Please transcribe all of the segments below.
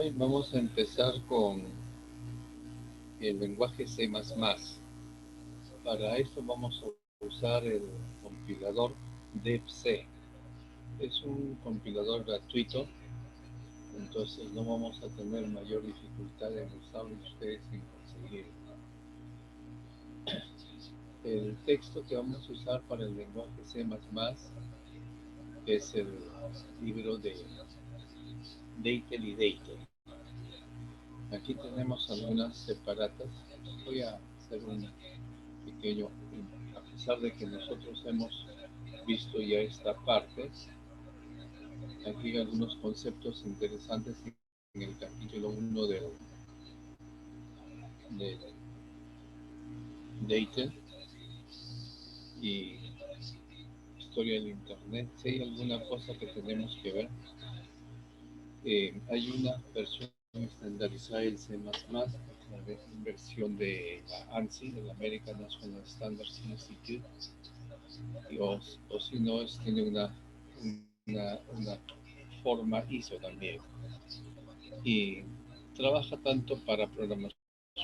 Hoy vamos a empezar con el lenguaje C++. Para esto vamos a usar el compilador DeepC. Es un compilador gratuito, entonces no vamos a tener mayor dificultad en usarlo y ustedes en conseguirlo. El texto que vamos a usar para el lenguaje C++ es el libro de Deitel y Deitel. Aquí tenemos algunas separatas. Voy a hacer un pequeño, a pesar de que nosotros hemos visto ya esta parte, aquí hay algunos conceptos interesantes en el capítulo 1 de Data y historia del Internet. Si hay alguna cosa que tenemos que ver, hay una versión estandarizada del C++, la versión de la ANSI, del American National Standards Institute, o si no, tiene una forma ISO también. Y trabaja tanto para programación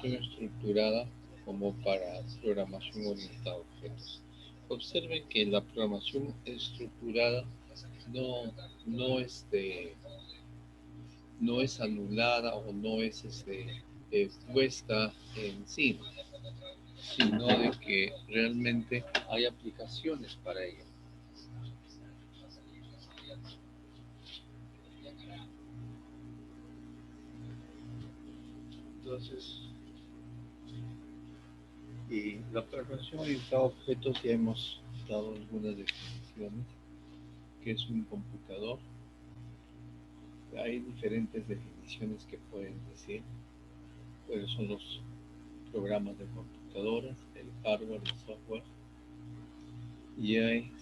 estructurada como para programación orientada a objetos. Observen que la programación estructurada no, no, no es anulada o no es puesta encima, sino de que realmente hay aplicaciones para ella. Entonces, y la programación orientada a objetos ya hemos dado algunas definiciones, que es un computador. Hay diferentes definiciones que pueden decir, pero son los programas de computadoras, el hardware, el software, y hay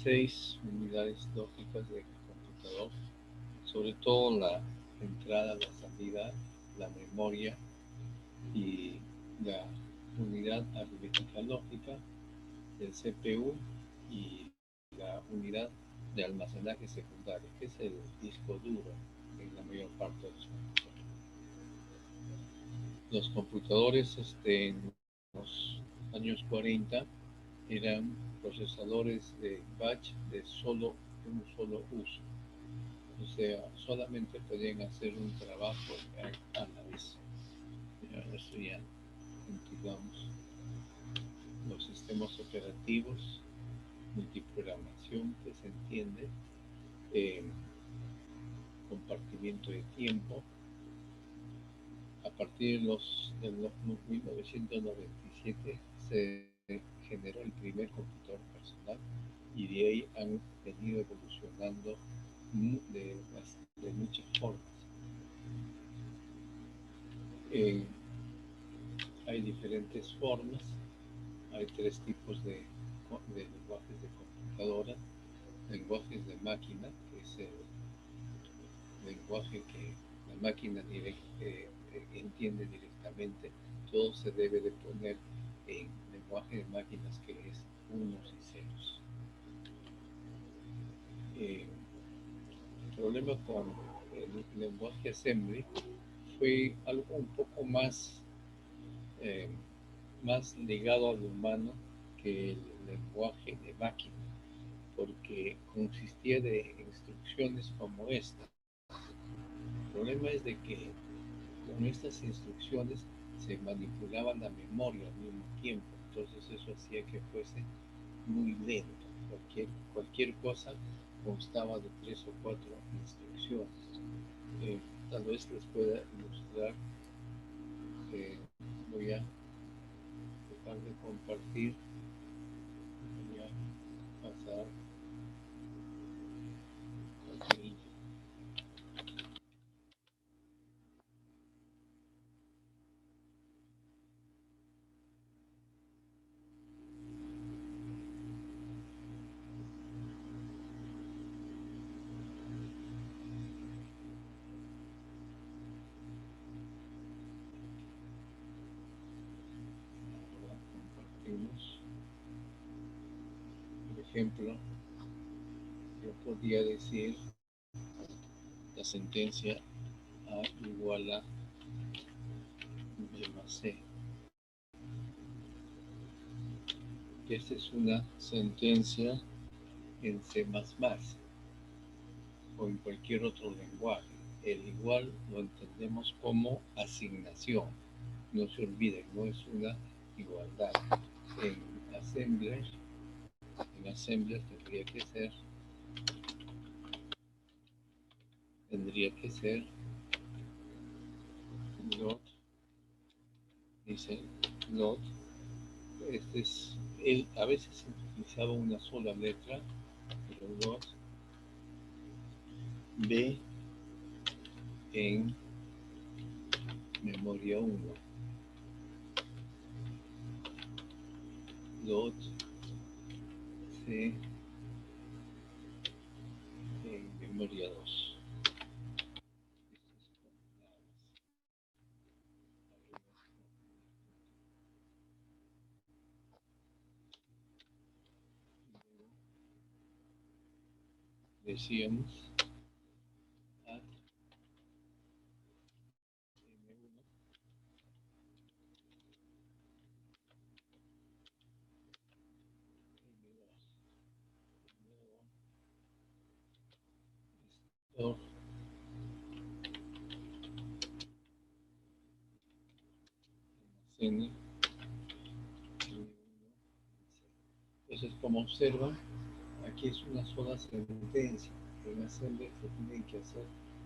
6 unidades lógicas de computador, sobre todo la entrada, la salida, la memoria y la unidad aritmética lógica, el CPU y la unidad de almacenaje secundario, que es el disco duro en la mayor parte de los computadores. Los computadores en los años 40 eran procesadores de batch de un solo uso. O sea, solamente podían hacer un trabajo a la vez. Eso ya, digamos, los sistemas operativos, multiprogramación que se entiende, eh, compartimiento de tiempo. A partir de los 1997 se generó el primer computador personal y de ahí han venido evolucionando de muchas formas. Eh, Hay diferentes formas, hay 3 tipos de lenguajes de computadora: lenguajes de máquina, que es el lenguaje que la máquina entiende directamente. Todo se debe de poner en lenguaje de máquinas, que es unos y ceros. Eh, el problema con el lenguaje assembly fue algo un poco eh, más ligado al humano que el lenguaje de máquina, porque consistía de instrucciones como esta. El problema es de que con estas instrucciones se manipulaba la memoria al mismo tiempo, entonces eso hacía que fuese muy lento. Cualquier cosa constaba de 3 o 4 instrucciones. Eh, Tal vez les pueda ilustrar. Voy a dejar de compartir, voy a pasar aquí. Ahora compartimos. Por ejemplo, yo podría decir la sentencia igual a B más C. Esta es una sentencia en C++ o en cualquier otro lenguaje. El igual lo entendemos como asignación. No se olviden, no es una igualdad. En assembler tendría que ser lot, dice lot. Este es a veces se utilizaba una sola letra, pero lot B en memoria 1, lot C en memoria 2. Decíamos at M1, M2, N, entonces, como observan, aquí es una sola sentencia. En assembler se tienen que hacer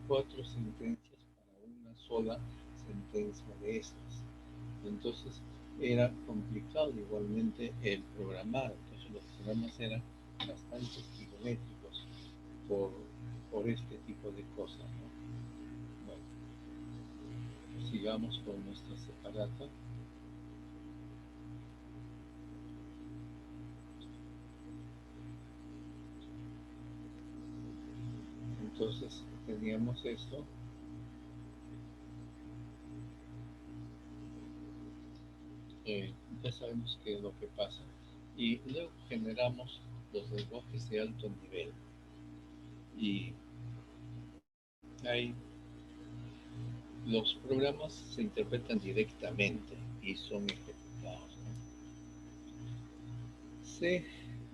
4 sentencias para una sola sentencia de estas. Entonces, era complicado igualmente el programar. Entonces, los programas eran bastante kilométricos por este tipo de cosas, ¿no? Bueno, sigamos con nuestra separata. Entonces teníamos esto. Ya sabemos qué es lo que pasa. Y luego generamos los lenguajes de alto nivel. Y hay, los programas se interpretan directamente y son ejecutados, ¿no? C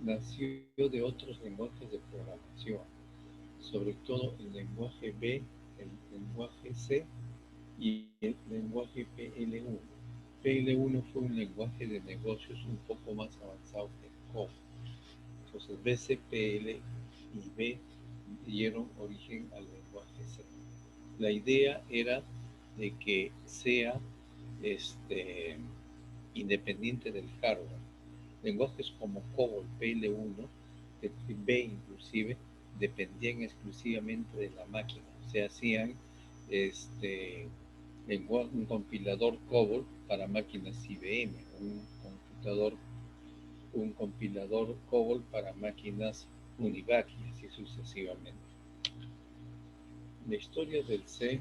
nació de otros lenguajes de programación, sobre todo el lenguaje B, el lenguaje C y el lenguaje PL1. PL1 fue un lenguaje de negocios un poco más avanzado que COBOL. Entonces BCPL y B dieron origen al lenguaje C. La idea era de que sea independiente del hardware. Lenguajes como COBOL, PL1, B inclusive, dependían exclusivamente de la máquina. Se hacían un compilador COBOL para máquinas IBM, un compilador COBOL para máquinas Univac y así sucesivamente. La historia del C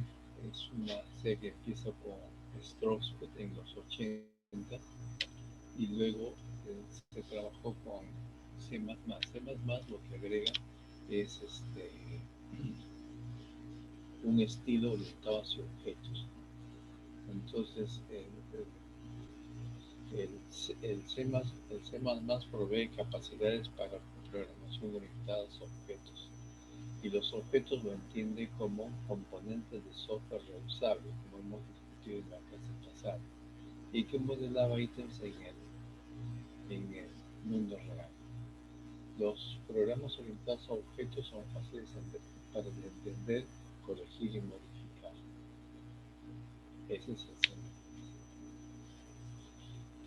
es una C que empieza con Strohsfeld en los 80 y luego se trabajó con C++. C++ lo que agrega es un estilo orientado hacia objetos. Entonces, el C++ provee capacidades para programación orientada a objetos. Y los objetos lo entiende como componentes de software reusable, como hemos discutido en la clase pasada, y que modelaba ítems en el mundo real. Los programas orientados a objetos son fáciles para entender, corregir y modificar. Ese es el centro.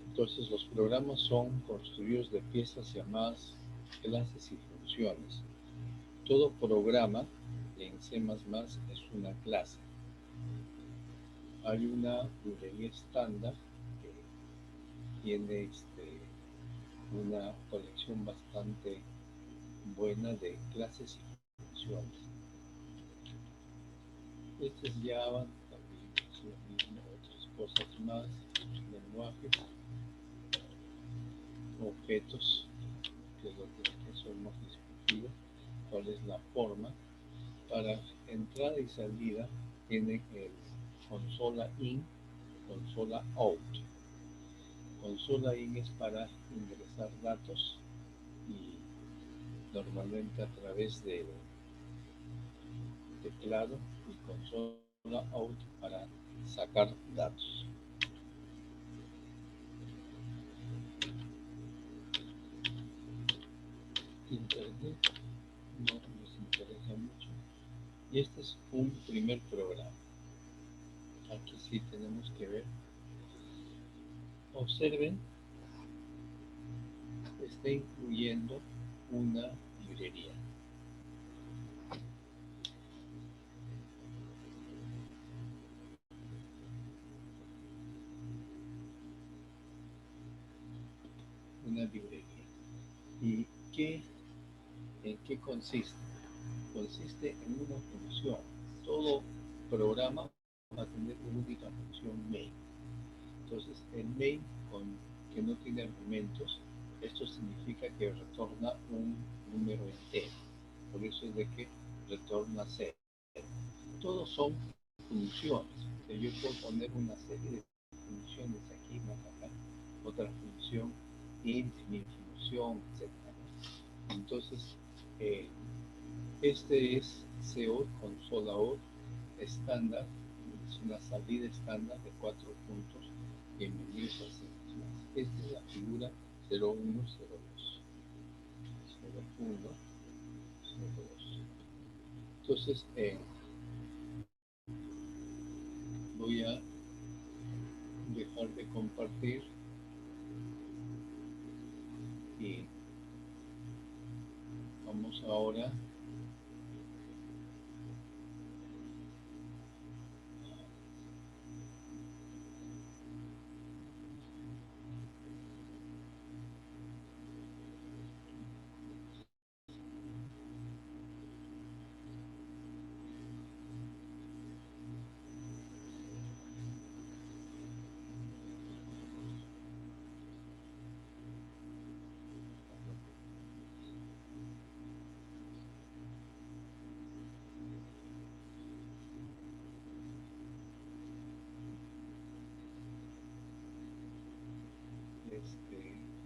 Entonces, los programas son construidos de piezas llamadas clases y funciones. Todo programa en C++ es una clase. Hay una librería estándar que tiene una colección bastante buena de clases y funciones. Este es Java, también es lo mismo, otras cosas más, lenguajes, objetos, que es lo que eso hemos discutido, cuál es la forma para entrada y salida tienen el consola in, consola out. Consola in es para ingresar datos y normalmente a través del teclado, y consola out para sacar datos. Internet no nos interesa mucho. Y este es un primer programa. Aquí sí tenemos que ver. Observen, está incluyendo una librería. Una librería. ¿Y en qué consiste? Consiste en una función. Todo programa va a tener una única función main. Entonces, el main que no tiene argumentos, esto significa que retorna un número entero. Por eso es de que retorna 0. Todos son funciones. Yo puedo poner una serie de funciones aquí, más acá, otra función, int, mi función, etc. Entonces, eh, este es CO, consola out, estándar, es una salida estándar de 4 puntos. Bienvenidos a C++. Esta es la figura 0102. 0102. Entonces, voy a dejar de compartir y vamos ahora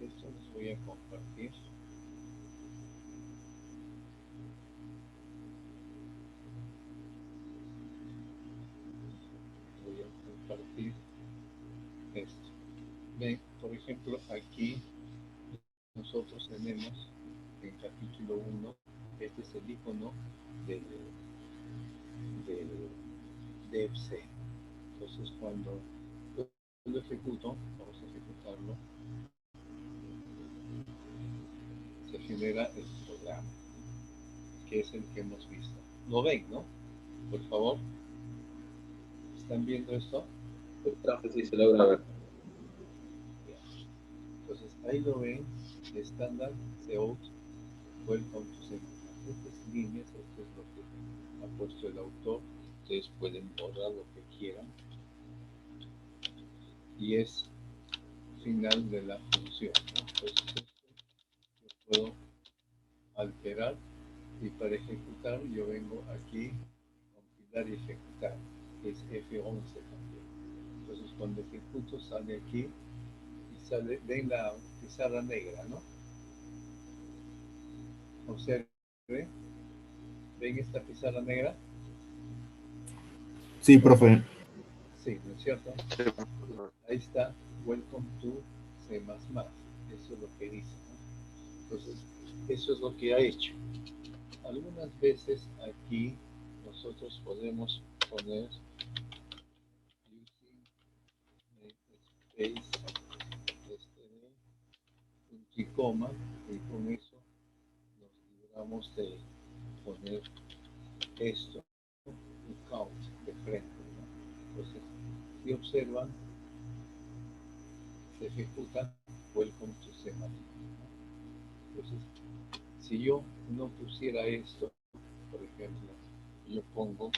esto les voy a compartir. Voy a compartir esto. Ven, por ejemplo, aquí nosotros tenemos en capítulo 1, este es el icono del, del devc. Entonces, cuando lo ejecuto, vamos a ejecutarlo, se genera el programa, que es el que hemos visto. ¿Lo ven, no? Por favor, ¿están viendo esto? Sí, se logra ver. Entonces, ahí lo ven, estándar, Cout, welcome to C++. Estas líneas, esto es lo que ha puesto el autor. Ustedes pueden borrar lo que quieran. Y es final de la función, ¿no? Entonces, esto lo puedo alterar, y para ejecutar yo vengo aquí, compilar y ejecutar, que es F11 también. Entonces, cuando ejecuto sale aquí y sale, ven la pizarra negra, ¿no? Observe, ¿ven esta pizarra negra? Sí, profe. Sí, ¿no es cierto? Ahí está, welcome to C++. Eso es lo que dice, ¿no? Entonces, eso es lo que ha hecho. Algunas veces aquí nosotros podemos poner using namespace, punto y coma, y con eso nos libramos de poner esto y count de frente, ¿no? Entonces, si observan, se ejecuta welcome to C++, ¿no? Entonces, si yo no pusiera esto, por ejemplo, yo pongo,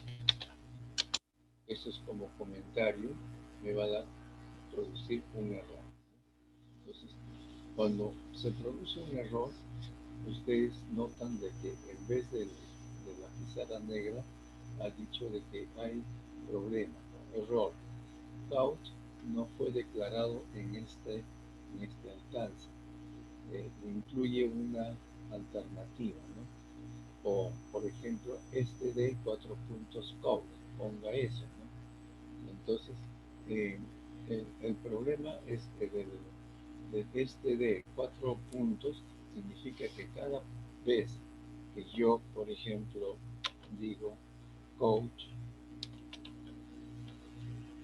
esto es como comentario, me va a producir un error. Entonces, cuando se produce un error, ustedes notan de que en vez de la pizarra negra, ha dicho de que hay problema, ¿no? Error. Count no fue declarado en este alcance. Incluye una alternativa, ¿no? O, por ejemplo, este de 4 puntos count, ponga eso, ¿no? Entonces, eh, el problema es que de este de 4 puntos significa que cada vez que yo, por ejemplo, digo coach,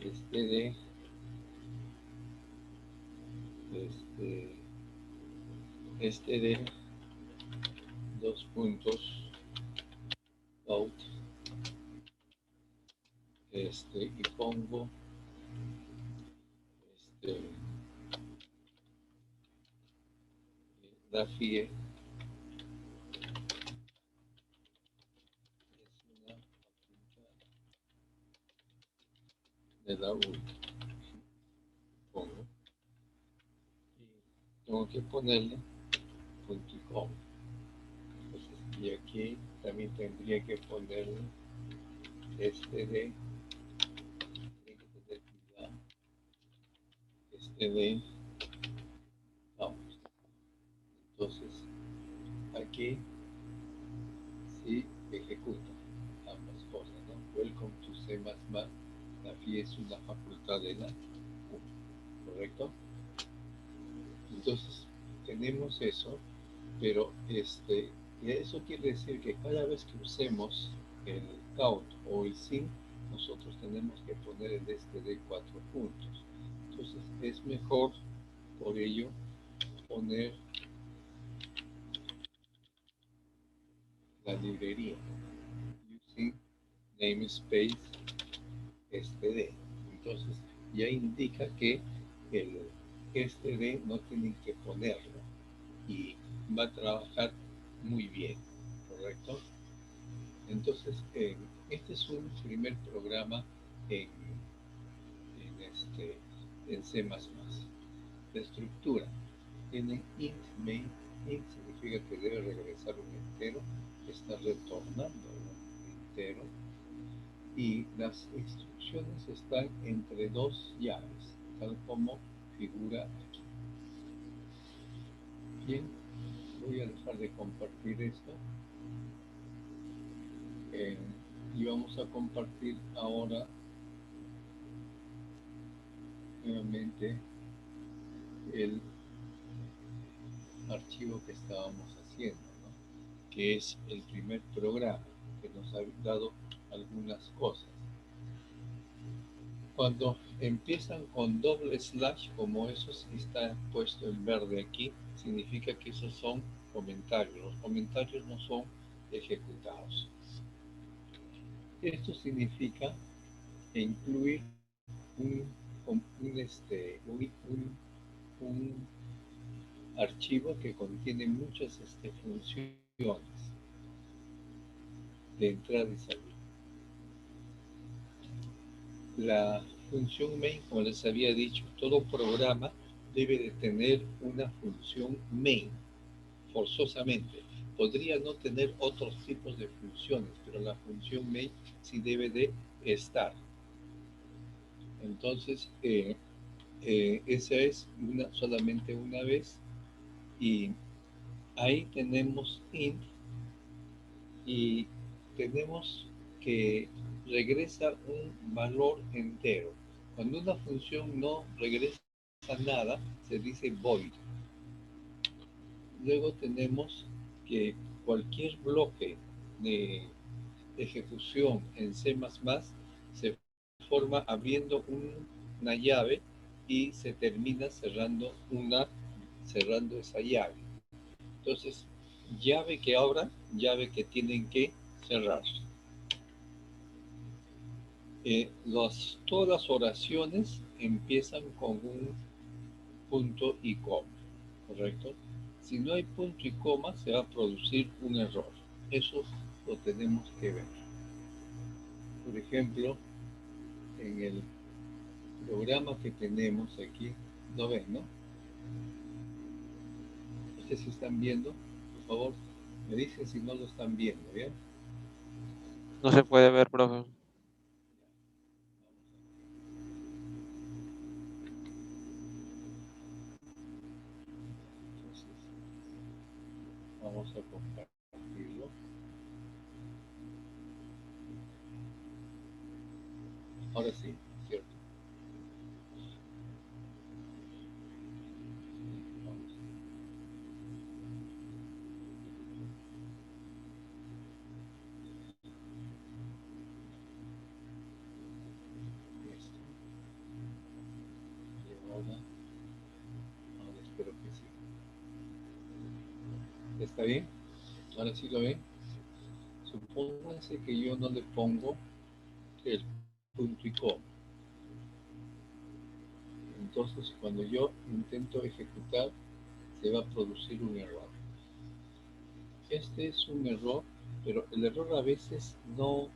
este de este, este de 2 puntos out, y pongo este, la FIE es una facultad de la U, pongo, y tengo que ponerle punto y coma. Entonces, y aquí también tendría que ponerle este de, tiene que tener cuidado, este de, vamos. Entonces, aquí sí ejecuta ambas cosas, ¿no? Welcome to C++, la FIE es una facultad de la U, ¿correcto? Entonces, tenemos eso, pero eso quiere decir que cada vez que usemos el count o el sim, nosotros tenemos que poner el de 4 puntos. Entonces, es mejor, por ello, poner la librería using namespace std. Entonces, ya indica que el std no tienen que ponerlo y va a trabajar muy bien, ¿correcto? Entonces, este es un primer programa en, en C++. La estructura tiene int main. Int significa que debe regresar un entero, está retornando un entero, y las instrucciones están entre dos llaves, tal como figura aquí. Bien, voy a dejar de compartir esto. Y vamos a compartir ahora nuevamente el archivo que estábamos haciendo, ¿no? Que es el primer programa que nos ha dado algunas cosas. Cuando empiezan con doble slash, como eso está puesto en verde aquí, significa que esos son comentarios. Los comentarios no son ejecutados. Esto significa incluir un, un archivo que contiene muchas funciones de entrada y salida. La función main, como les había dicho, todo programa debe de tener una función main, forzosamente. Podría no tener otros tipos de funciones, pero la función main sí debe de estar. Entonces, esa es solamente una vez, y ahí tenemos int, y tenemos que regresa un valor entero. Cuando una función no regresa nada, se dice void. Luego tenemos que cualquier bloque de ejecución en C++ se forma abriendo una llave y se termina cerrando esa llave. Entonces, llave que abran, llave que tienen que cerrar. Todas las oraciones empiezan con un punto y coma, ¿correcto? Si no hay punto y coma, se va a producir un error. Eso lo tenemos que ver. Por ejemplo, en el programa que tenemos aquí, ¿lo ven, no? ¿Ustedes están viendo? Por favor, me dicen si no lo están viendo, ¿bien? No se puede ver, profe. Vamos a compartirlo. Ahora sí, ¿cierto? Vamos. Listo. Y ahora espero que sí. ¿Está bien? Ahora sí lo ven. Supónganse que yo no le pongo el punto y coma. Entonces, cuando yo intento ejecutar, se va a producir un error. Este es un error, pero el error a veces no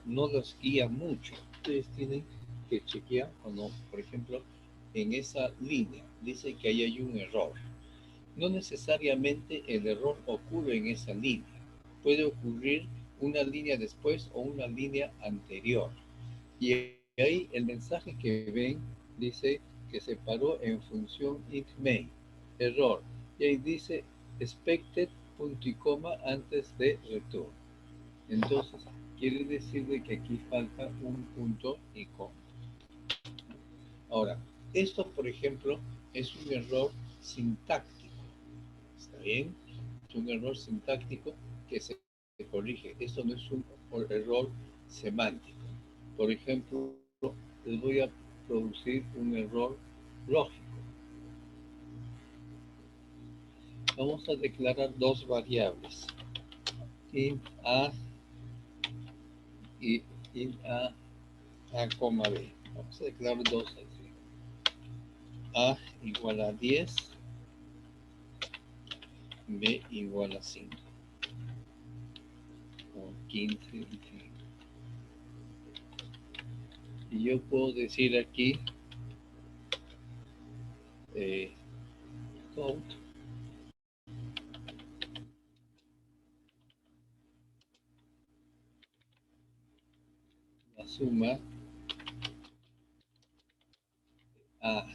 los guía mucho. Ustedes tienen que chequear cuando, por ejemplo, en esa línea dice que ahí hay un error. No necesariamente el error ocurre en esa línea. Puede ocurrir una línea después o una línea anterior. Y ahí el mensaje que ven dice que se paró en función int main. Error. Y ahí dice expected punto y coma antes de return. Entonces, quiere decir de que aquí falta un punto y coma. Ahora, esto, por ejemplo, es un error sintáctico. ¿Está bien? Es un error sintáctico que se corrige. Esto no es un error semántico. Por ejemplo, les voy a producir un error lógico. Vamos a declarar dos variables, int a y int a, b. Vamos a declarar dos así. A igual a 10, b igual a 5, o 15, y 5. Y yo puedo decir aquí count la suma a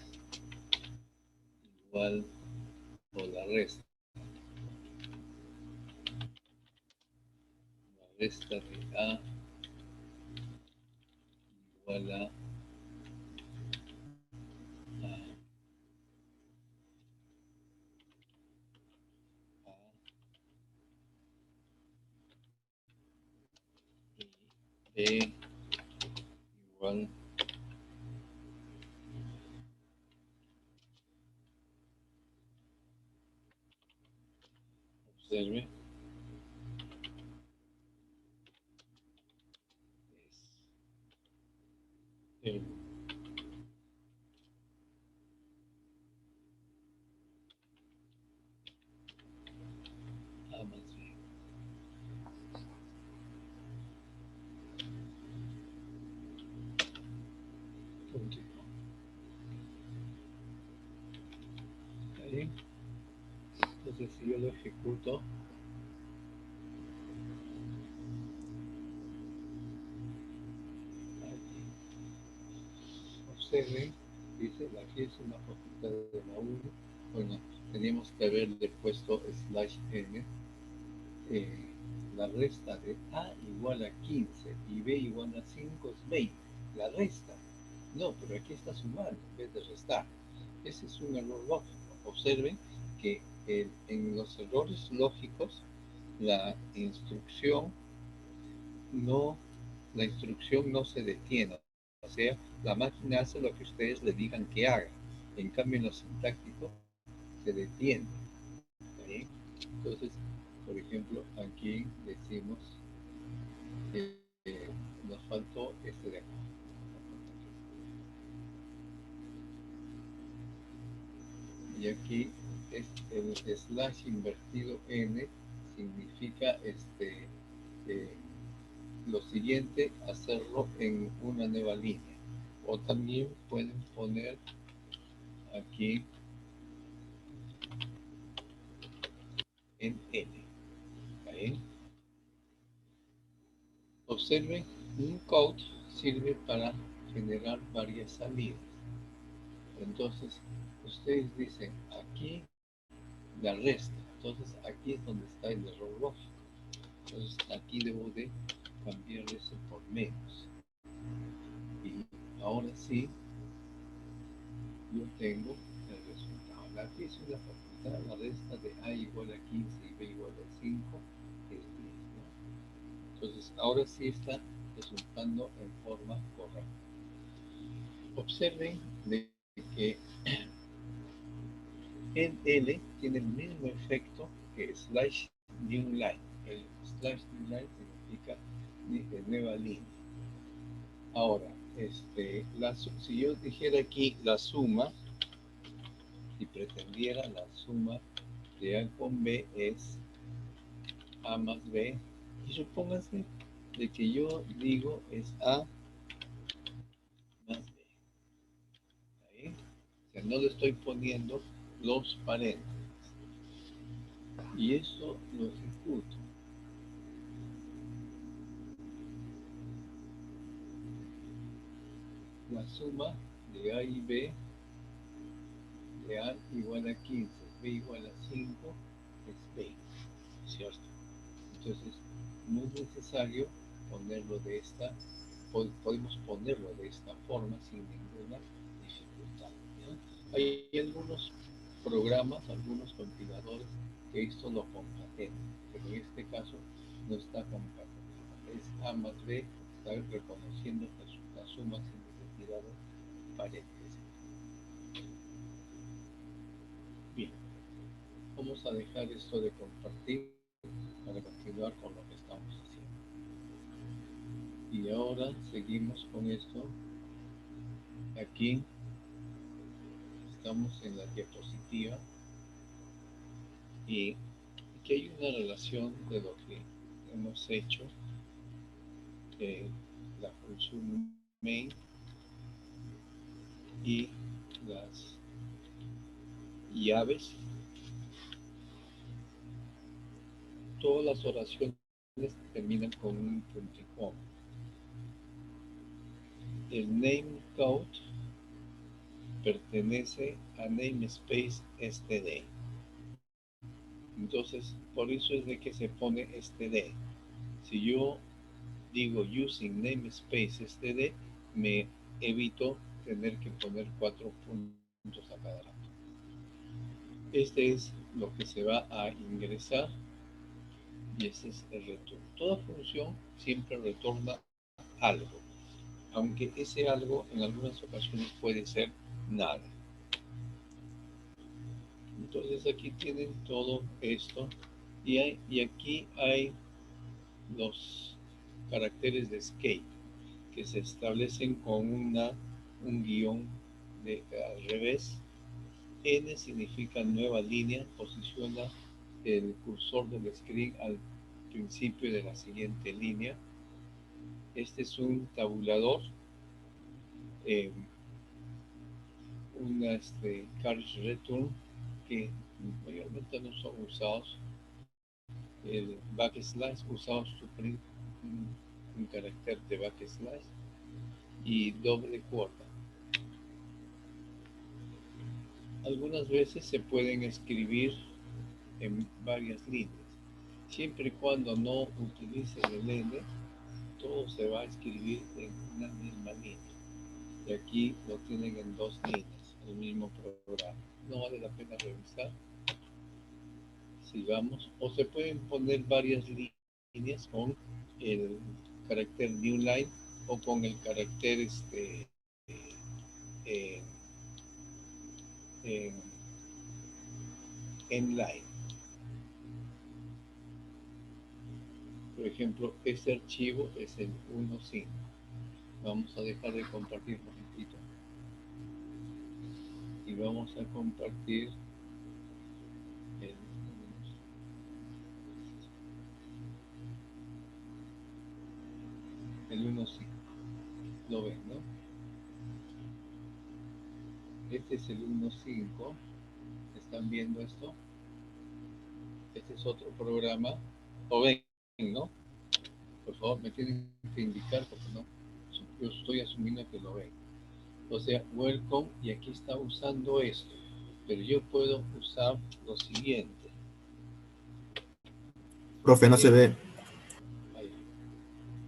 igual o la resta de a igual a b igual, observe, es el a más b. Punto y coma. ¿Está bien? Entonces, si yo lo ejecuto, aquí, observen, dice, aquí es una facultad de la 1. Bueno, teníamos que haberle puesto slash n. La resta de a igual a 15 y b igual a 5 es 20. La resta. No, pero aquí está sumando en vez de restar. Ese es un error lógico. Observen que en los errores lógicos la instrucción no, la instrucción no se detiene. O sea, la máquina hace lo que ustedes le digan que haga. En cambio, en lo sintáctico se detiene. ¿Está bien? Entonces, por ejemplo, aquí decimos que nos faltó este de acá. Y aquí es el slash invertido n significa lo siguiente, hacerlo en una nueva línea. O también pueden poner aquí en n. ¿Okay? Observen, un count sirve para generar varias salidas. Entonces, ustedes dicen aquí la resta. Entonces aquí es donde está el error lógico. Entonces aquí debo de cambiar eso por menos. Y ahora sí, yo tengo el resultado. La T es una facultad, la resta de A igual a 15 y B igual a 5 es 10, ¿no? Entonces ahora sí está resultando en forma correcta. Observen de que en L tiene el mismo efecto que slash new line. El slash new line significa nueva línea. Ahora, si yo dijera aquí la suma, si pretendiera la suma de A con B es A más B, y supóngase de que yo digo es A más B. ¿Ahí? O sea, no le estoy poniendo los paréntesis. Y esto lo ejecuto. La suma de A y B, de A igual a 15, B igual a 5, es 20, ¿cierto? Entonces, no es necesario ponerlo de esta, podemos ponerlo de esta forma sin ninguna dificultad, ¿ya? Hay algunos programas, algunos compiladores que esto lo concatenan, pero en este caso no está concatenado. Es A más B, está reconociendo la suma sin necesidad de paréntesis. Bien, vamos a dejar esto de compartir para continuar con lo que estamos haciendo. Y ahora seguimos con esto. Aquí estamos en la diapositiva y aquí hay una relación de lo que hemos hecho, la función main y las llaves. Todas las oraciones terminan con un punto y coma. El name code pertenece a namespace std. Entonces, por eso es de que se pone std. Si yo digo using namespace std, me evito tener que poner 4 puntos a cada lado. Este es lo que se va a ingresar y este es el retorno. Toda función siempre retorna algo, aunque ese algo en algunas ocasiones puede ser nada. Entonces aquí tienen todo esto y aquí hay los caracteres de escape que se establecen con un guión al revés. N significa nueva línea, posiciona el cursor del screen al principio de la siguiente línea. Este es un tabulador, una carriage return que mayormente no son usados. El backslash usado suplir un carácter de backslash y doble cuota. Algunas veces se pueden escribir en varias líneas. Siempre y cuando no utilice el N, todo se va a escribir en una misma línea. Y aquí lo tienen en dos líneas, el mismo programa. No vale la pena revisar. Sigamos. O se pueden poner varias líneas con el carácter new line o con el carácter en line. Por ejemplo, este archivo es el 1.5. Vamos a dejar de compartir un momentito. Y vamos a compartir el 1.5. Lo ven, ¿no? Este es el 1.5. ¿Están viendo esto? Este es otro programa. Lo ven, ¿no? Por favor, me tienen que indicar porque no. Yo estoy asumiendo que lo ven. O sea, welcome, y aquí está usando esto. Pero yo puedo usar lo siguiente. Profe, no se ve. Ahí.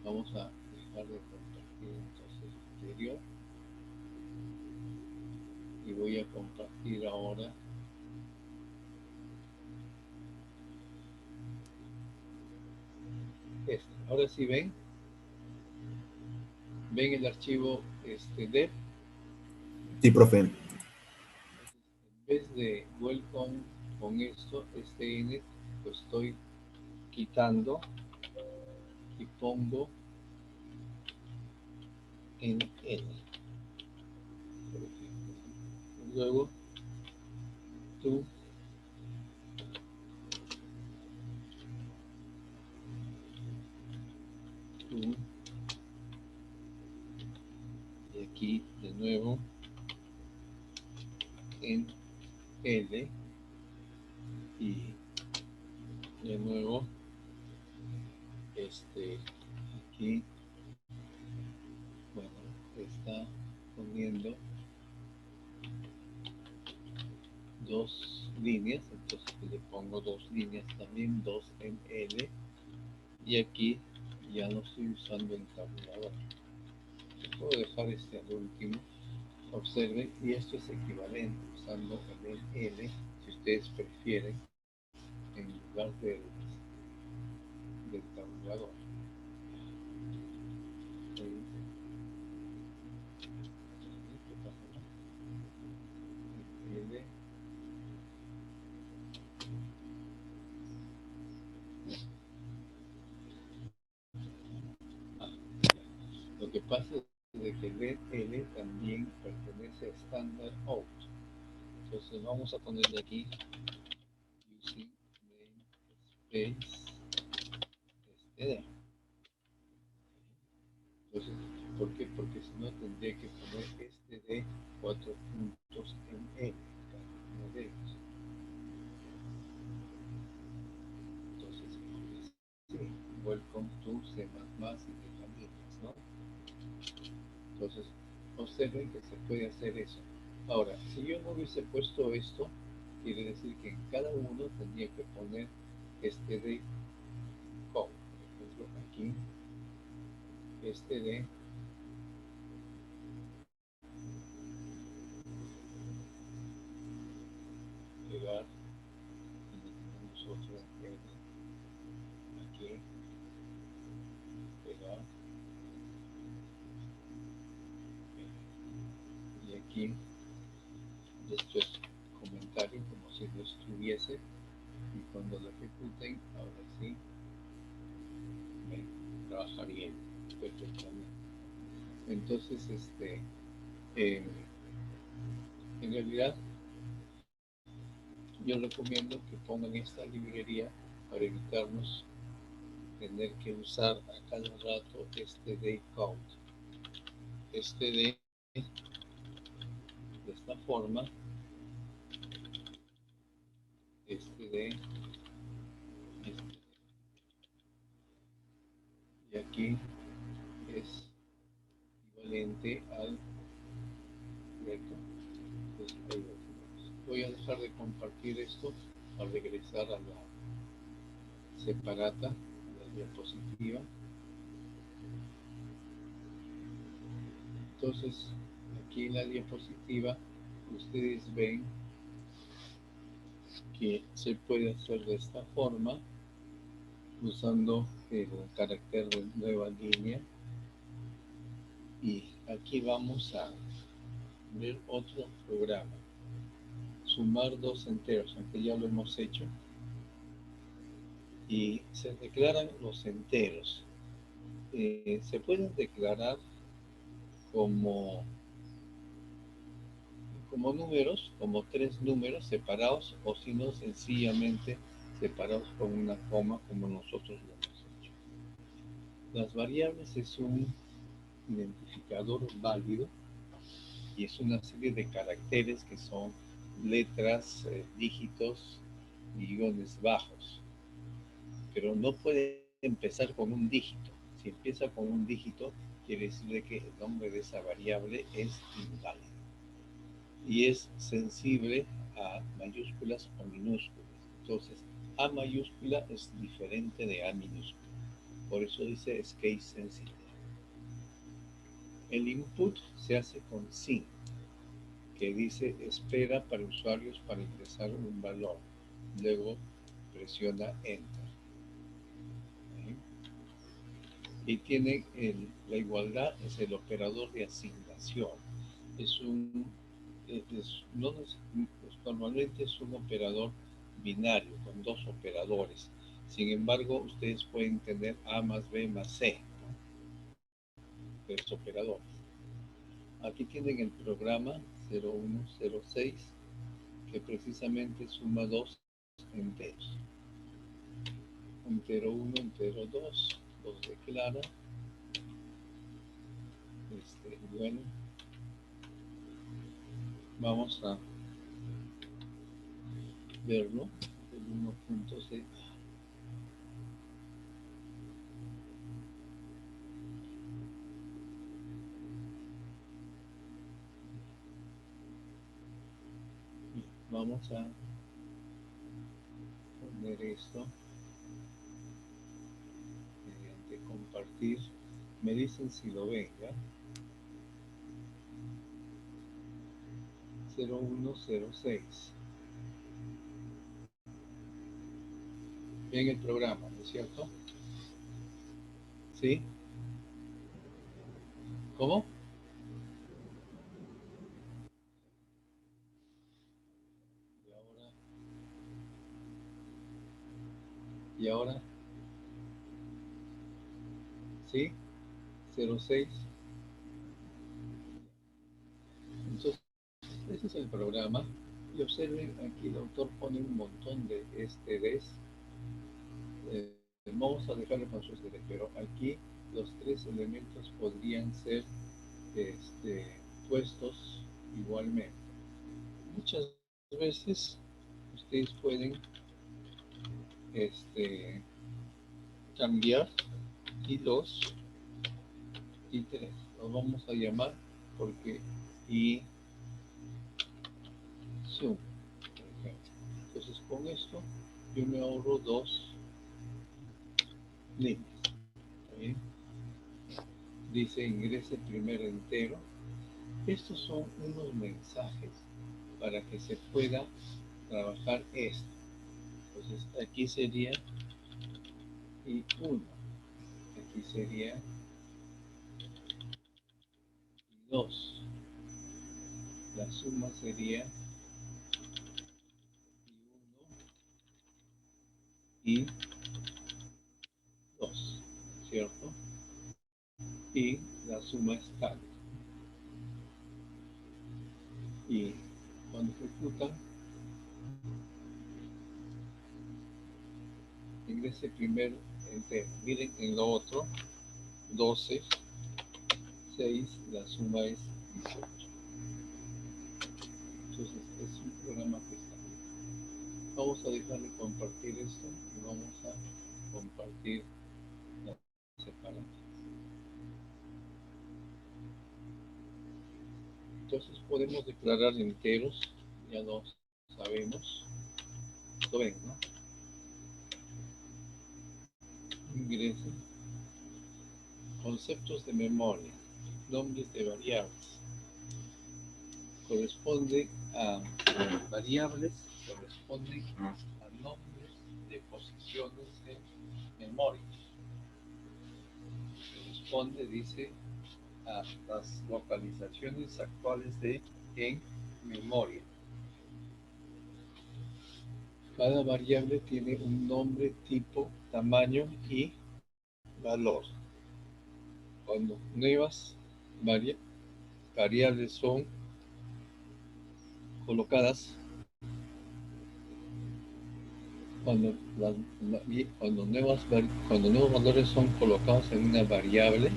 Vamos a dejar de compartir entonces exterior y voy a compartir ahora este. Ahora sí ven el archivo DEP. Sí, profe. En vez de welcome con esto, N, lo estoy quitando y pongo en N, por ejemplo. Luego tú y aquí de nuevo en L y de nuevo aquí, bueno, está poniendo dos líneas, entonces le pongo dos líneas también, dos en L, y aquí ya no estoy usando el tabulador. Puedo dejar al último. Observen, y esto es equivalente usando el L, si ustedes prefieren, en lugar del tabulador. L. Lo que pasa es que el L también pertenece a Standard Out. Entonces vamos a ponerle aquí using namespace std. Entonces, ¿por qué? Porque si no tendría que poner std 4 puntos en L, cada uno de ellos. Entonces, sí, welcome to C++ y familias, ¿no? Entonces, observen que se puede hacer eso. Ahora, si yo no hubiese puesto esto, quiere decir que en cada uno tendría que poner de code. Por ejemplo, aquí, de pegar, y tenemos otro aquí, pegar, y aquí, esto es comentario, como si lo estuviese, y cuando lo ejecuten, ahora sí, trabaja bien, perfectamente. Entonces, en realidad, yo recomiendo que pongan esta librería para evitarnos tener que usar a cada rato day count. De esta forma, de y aquí es equivalente al reto. Entonces, ahí voy a dejar de compartir esto al regresar a la separata, a la diapositiva. Entonces, aquí en la diapositiva ustedes ven que se puede hacer de esta forma usando el carácter de nueva línea, y aquí vamos a ver otro programa, sumar dos enteros, aunque ya lo hemos hecho, y se declaran los enteros. Se pueden declarar como números, como tres números separados, o si no, sencillamente separados con una coma, como nosotros lo hemos hecho. Las variables es un identificador válido y es una serie de caracteres que son letras, dígitos y guiones bajos, pero no puede empezar con un dígito. Si empieza con un dígito, quiere decir que el nombre de esa variable es inválido y es sensible a mayúsculas o minúsculas. Entonces, A mayúscula es diferente de A minúscula. Por eso dice es case sensitive. El input se hace con SYN, que dice espera para usuarios para ingresar un valor. Luego presiona Enter. ¿Sí? Y tiene la igualdad, es el operador de asignación. Normalmente es un operador binario con dos operadores. Sin embargo, ustedes pueden tener A más B más C, ¿no? Tres operadores. Aquí tienen el programa 0106 que precisamente suma dos enteros. Entero 1, entero 2, los declara. Bueno, vamos a verlo. El 1.6. Vamos a poner esto mediante compartir. Me dicen si lo ven, ¿ya? 0106. Ven el programa, ¿no es cierto? ¿Sí? ¿Cómo? ¿Y ahora? ¿Sí? 06. Entonces, ese es el programa. Y observen, aquí el autor pone un montón de esteres. Vamos a dejarlo con su esteres, pero aquí los tres elementos podrían ser puestos igualmente. Muchas veces ustedes pueden cambiar y 2 y 3. Los vamos a llamar porque y zoom, por ejemplo. Entonces con esto yo me ahorro 2 líneas. ¿Sí? Dice ingrese primer entero. Estos son unos mensajes para que se pueda trabajar esto. Entonces aquí sería y 1. Aquí sería y 2. La suma sería y 1 y 2, ¿cierto? Y la suma es tal. Y cuando ejecutan, ingrese primer entero. Miren en lo otro, 12, 6, la suma es 18. Entonces es un programa que está bien. Vamos a dejarle compartir esto y vamos a compartir las separadas. Entonces podemos declarar enteros, ya lo sabemos. Lo ven, ¿no? Ingresen. Conceptos de memoria, nombres de variables. Corresponde a variables, corresponden a nombres de posiciones de memoria. Corresponde, dice, a las localizaciones actuales en memoria. Cada variable tiene un nombre, tipo, tamaño y valor. Cuando nuevas variables son colocadas, cuando nuevos valores son colocados en una variable,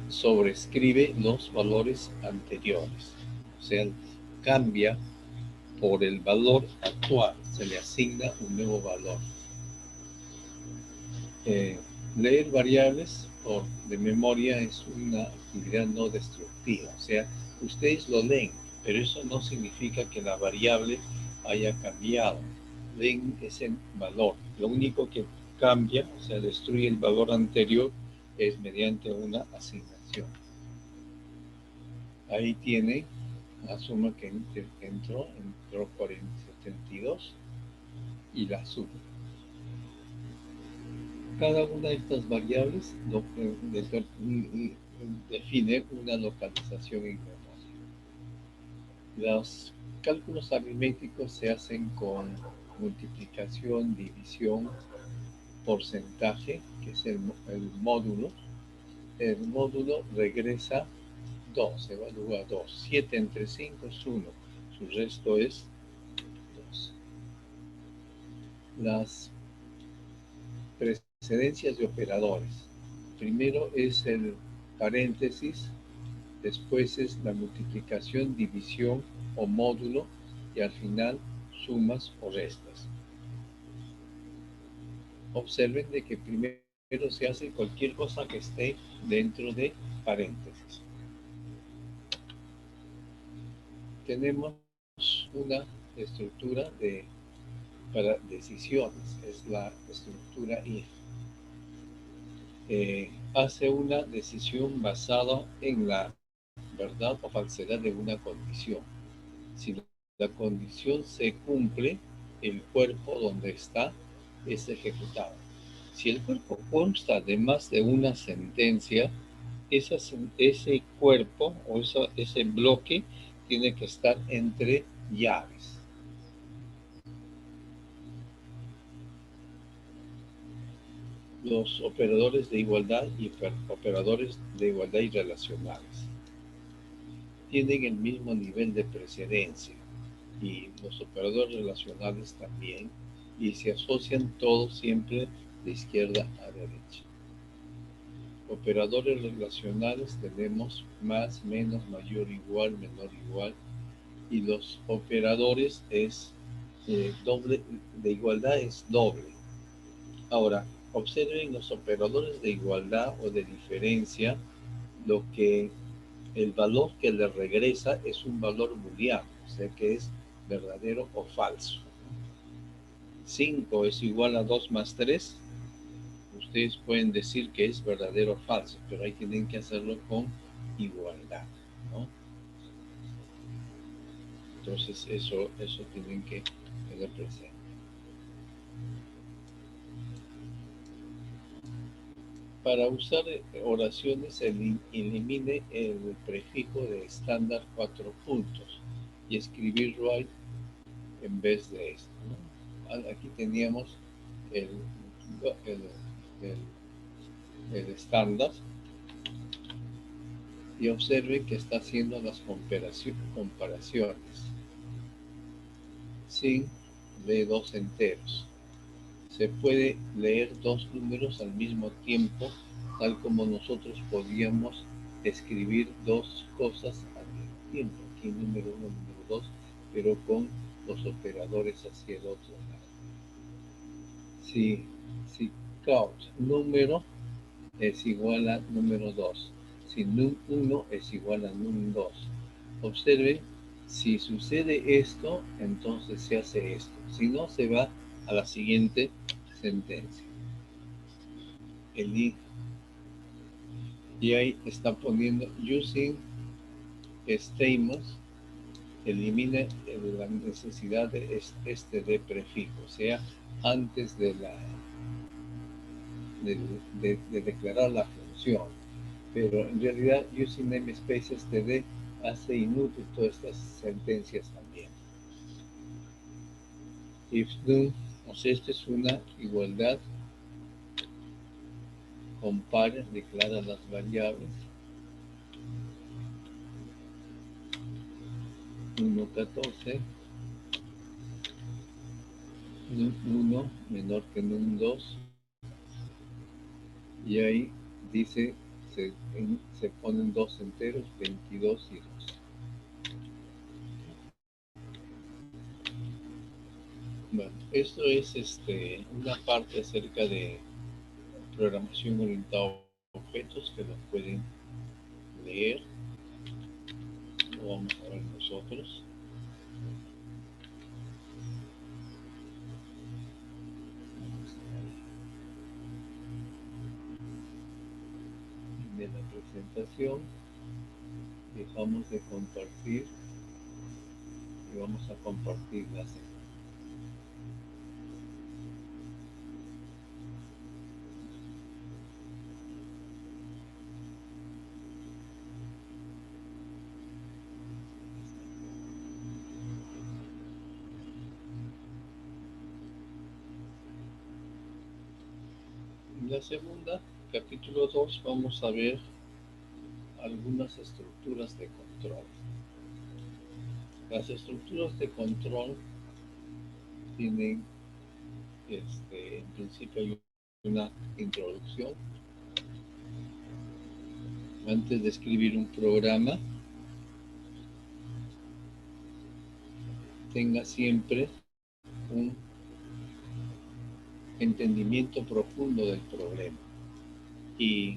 sobrescribe los valores anteriores. O sea, cambia por el valor actual, se le asigna un nuevo valor. Leer variables de memoria es una actividad no destructiva, o sea, ustedes lo leen, pero eso no significa que la variable haya cambiado. den ese valor. Lo único que cambia, o sea, destruye el valor anterior, es mediante una asignación. Ahí tiene, asuma que entró 4072 y la suma. Cada una de estas variables define una localización en memoria. Los cálculos aritméticos se hacen con multiplicación, división, porcentaje, que es el módulo. El módulo regresa 2, evalúa 2. 7 entre 5 es 1. Su resto es 2. Las precedencias de operadores. Primero es el paréntesis, después es la multiplicación, división o módulo y al final sumas o restas. Observen de que primero se hace cualquier cosa que esté dentro de paréntesis. Tenemos una estructura para decisiones, es la estructura if. Hace una decisión basada en la verdad o falsedad de una condición. Si la condición se cumple, el cuerpo donde está es ejecutado. Si el cuerpo consta de más de una sentencia, ese cuerpo o ese bloque tiene que estar entre llaves. Los operadores de igualdad y operadores de igualdad y relacionales tienen el mismo nivel de precedencia y los operadores relacionales también, y se asocian todos siempre de izquierda a derecha. Operadores relacionales tenemos más, menos, mayor, igual, menor, igual, y los operadores es doble, de igualdad es doble. Ahora, observen los operadores de igualdad o de diferencia, el valor que le regresa es un valor booleano, o sea que es verdadero o falso. 5 es igual a 2 más 3. Ustedes pueden decir que es verdadero o falso, pero ahí tienen que hacerlo con igualdad, ¿no? Entonces eso tienen que tener presente. Para usar oraciones, elimine el prefijo de estándar 4 puntos y escribir right en vez de esto, ¿no? Aquí teníamos el estándar y observen que está haciendo las comparaciones sin de dos enteros. Se puede leer dos números al mismo tiempo, tal como nosotros podíamos escribir dos cosas al mismo tiempo. Aquí número 1, número 2, pero con los operadores hacia el otro lado. Si count número es igual a número 2, si num1 es igual a num2. Observen, si sucede esto, entonces se hace esto. Si no, se va a la siguiente sentencia. El if. Y ahí está poniendo using statements, elimina la necesidad de de prefijo, o sea, antes de declarar la función. Pero en realidad using namespaces td hace inútil todas estas sentencias también. If do, o sea, esta es una igualdad. Compara, declara las variables. 1.14, num1 menor que num2, y ahí dice, se ponen dos enteros, 22 y 2. Bueno, esto es una parte acerca de programación orientada a objetos que lo pueden leer. Lo vamos a ver nosotros. presentación, dejamos de compartir y vamos a compartir la sesión. En la segunda, capítulo 2, vamos a ver algunas estructuras de control. Las estructuras de control tienen, en principio, hay una introducción. Antes de escribir un programa, tenga siempre un entendimiento profundo del problema y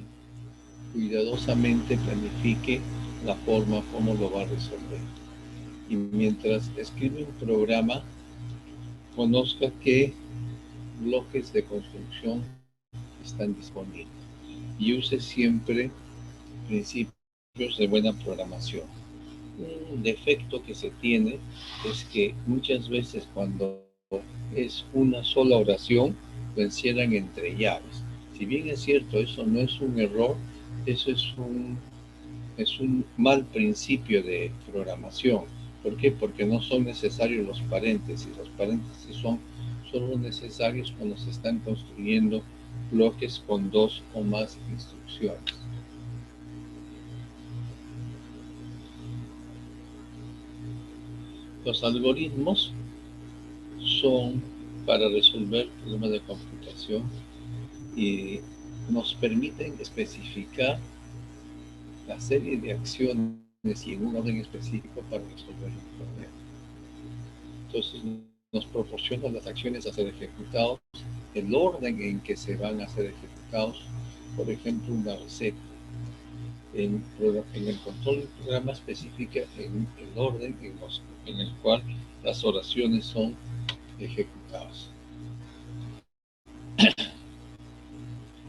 cuidadosamente planifique la forma como lo va a resolver. Y mientras escribe un programa, conozca qué bloques de construcción están disponibles y use siempre principios de buena programación. Un defecto que se tiene es que muchas veces cuando es una sola oración, lo encierran entre llaves. Si bien es cierto, eso no es un error, eso es un mal principio de programación. ¿Por qué? Porque no son necesarios los paréntesis. Los paréntesis son solo necesarios cuando se están construyendo bloques con 2 o más instrucciones. Los algoritmos son para resolver problemas de computación y nos permiten especificar la serie de acciones y en un orden específico para resolver un problema. Entonces nos proporciona las acciones a ser ejecutadas, el orden en que se van a ser ejecutados, por ejemplo, una receta. En el control del programa especifica en el orden en el cual las oraciones son ejecutadas.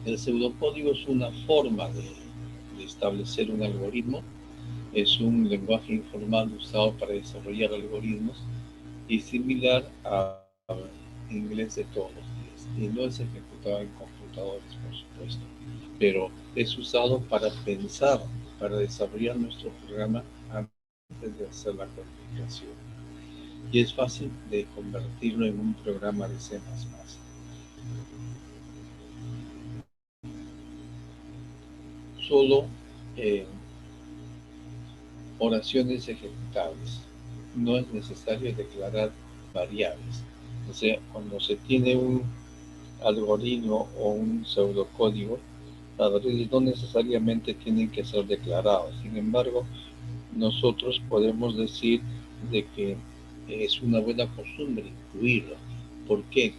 El pseudocódigo es una forma de establecer un algoritmo, es un lenguaje informal usado para desarrollar algoritmos y similar a inglés de todos los días. Y no es ejecutado en computadores, por supuesto, pero es usado para pensar, para desarrollar nuestro programa antes de hacer la codificación. Y es fácil de convertirlo en un programa de C++. Solo oraciones ejecutables. No es necesario declarar variables. O sea, cuando se tiene un algoritmo o un pseudocódigo, las variables no necesariamente tienen que ser declaradas. Sin embargo, nosotros podemos decir de que es una buena costumbre incluirlo. ¿Por qué?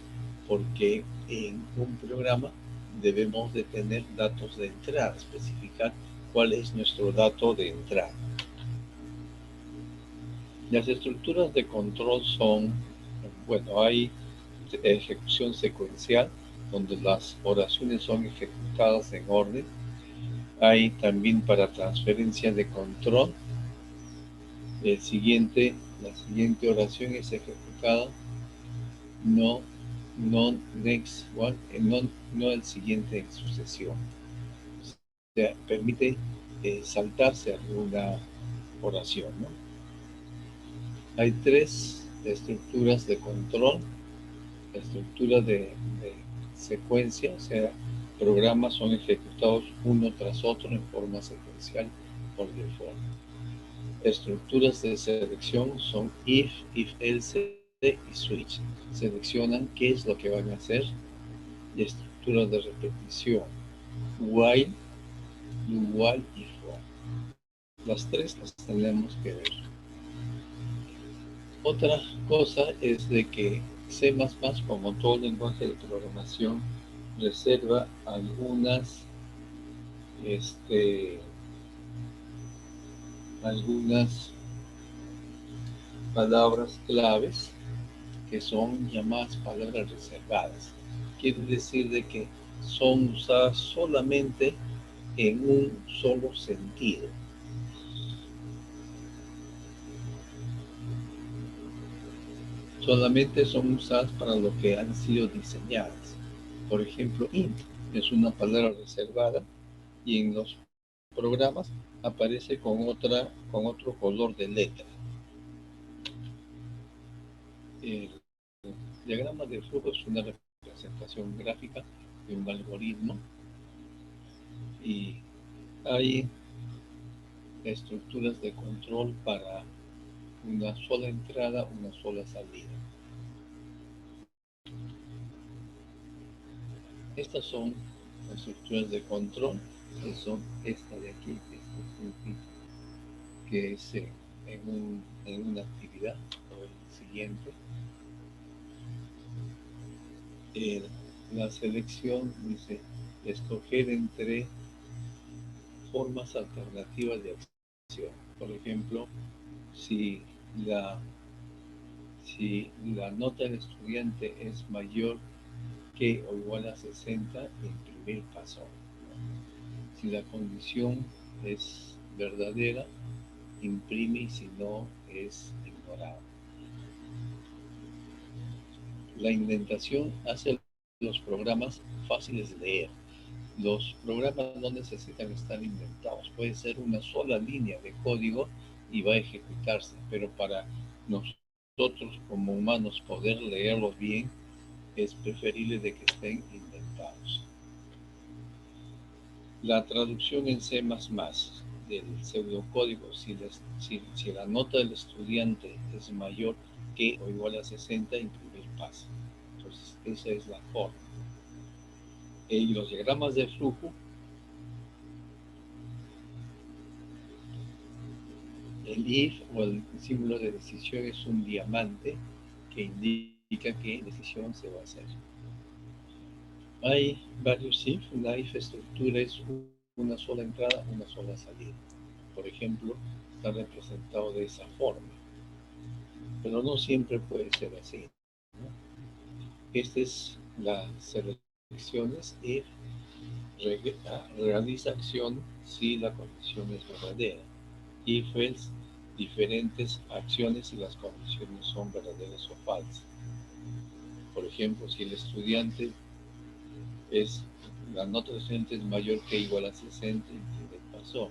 Porque en un programa debemos de tener datos de entrada, especificar cuál es nuestro dato de entrada. Las estructuras de control son, hay ejecución secuencial, donde las oraciones son ejecutadas en orden. Hay también para transferencia de control. La siguiente oración es ejecutada, no next one, no el siguiente en sucesión. O sea, permite saltarse alguna oración, ¿no? Hay 3 estructuras de control. La estructura de secuencia, o sea, programas son ejecutados uno tras otro en forma secuencial por default. Estructuras de selección son if, else y switch. Seleccionan qué es lo que van a hacer. Y estructuras de repetición, while y for. Las 3 las tenemos que ver. Otra cosa es de que C++, como todo lenguaje de programación, reserva algunas palabras claves que son llamadas palabras reservadas. Quiere decir de que son usadas solamente en un solo sentido. Solamente son usadas para lo que han sido diseñadas. Por ejemplo, int es una palabra reservada y en los programas aparece con otro color de letra. El diagrama de flujo es una representación gráfica de un algoritmo y hay estructuras de control para una sola entrada, una sola salida. Estas son las estructuras de control, que son esta de aquí, que es en una actividad o el siguiente. La selección dice escoger entre formas alternativas de acción. Por ejemplo, si la nota del estudiante es mayor que o igual a 60, imprimir paso. Si la condición es verdadera, imprime, y si no, es ignorado. La indentación hace los programas fáciles de leer. Los programas no necesitan estar indentados. Puede ser una sola línea de código y va a ejecutarse, pero para nosotros como humanos poder leerlos bien, es preferible de que estén indentados. La traducción en C++ del pseudocódigo, si la nota del estudiante es mayor que o igual a 60, imprimir pasa. Entonces, esa es la forma. Y los diagramas de flujo, el if o el símbolo de decisión es un diamante que indica qué decisión se va a hacer. Hay varios if. Una if estructura es una sola entrada, una sola salida. Por ejemplo, está representado de esa forma. Pero no siempre puede ser así, ¿no? Esta es las selecciones if realiza acción si la condición es verdadera. If else, diferentes acciones si las condiciones son verdaderas o falsas. Por ejemplo, si el estudiante la nota del estudiante es mayor que igual a 60, imprimir pasó.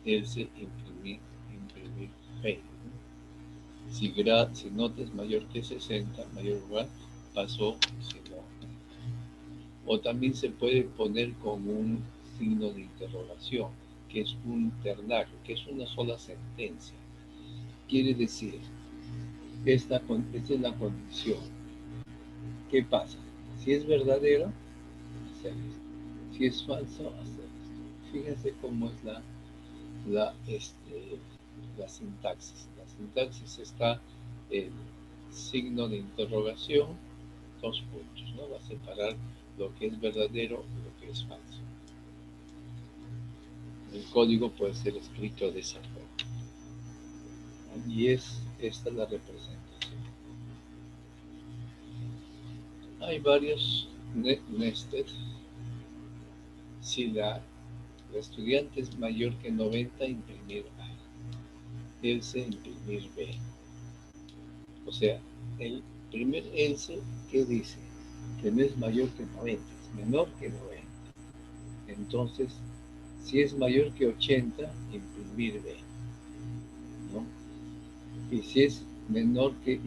Else, imprimir fail. Si nota es mayor que 60, mayor o igual, pasó, si no. O también se puede poner con un signo de interrogación, que es un ternario, que es una sola sentencia. Quiere decir, esta es la condición. ¿Qué pasa? Si es verdadero, hacer esto. Si es falso, hacer esto. Fíjense cómo es la sintaxis. La sintaxis está el signo de interrogación, 2 puntos, ¿no? Va a separar lo que es verdadero y lo que es falso. El código puede ser escrito de esa forma. Y esta es la representación. Hay varios nested. Si la estudiante es mayor que 90, imprimir A. Else, imprimir B. O sea, el primer else, ¿qué dice? Que no es mayor que 90, es menor que 90. Entonces, si es mayor que 80, imprimir B, ¿no? Y si es menor que,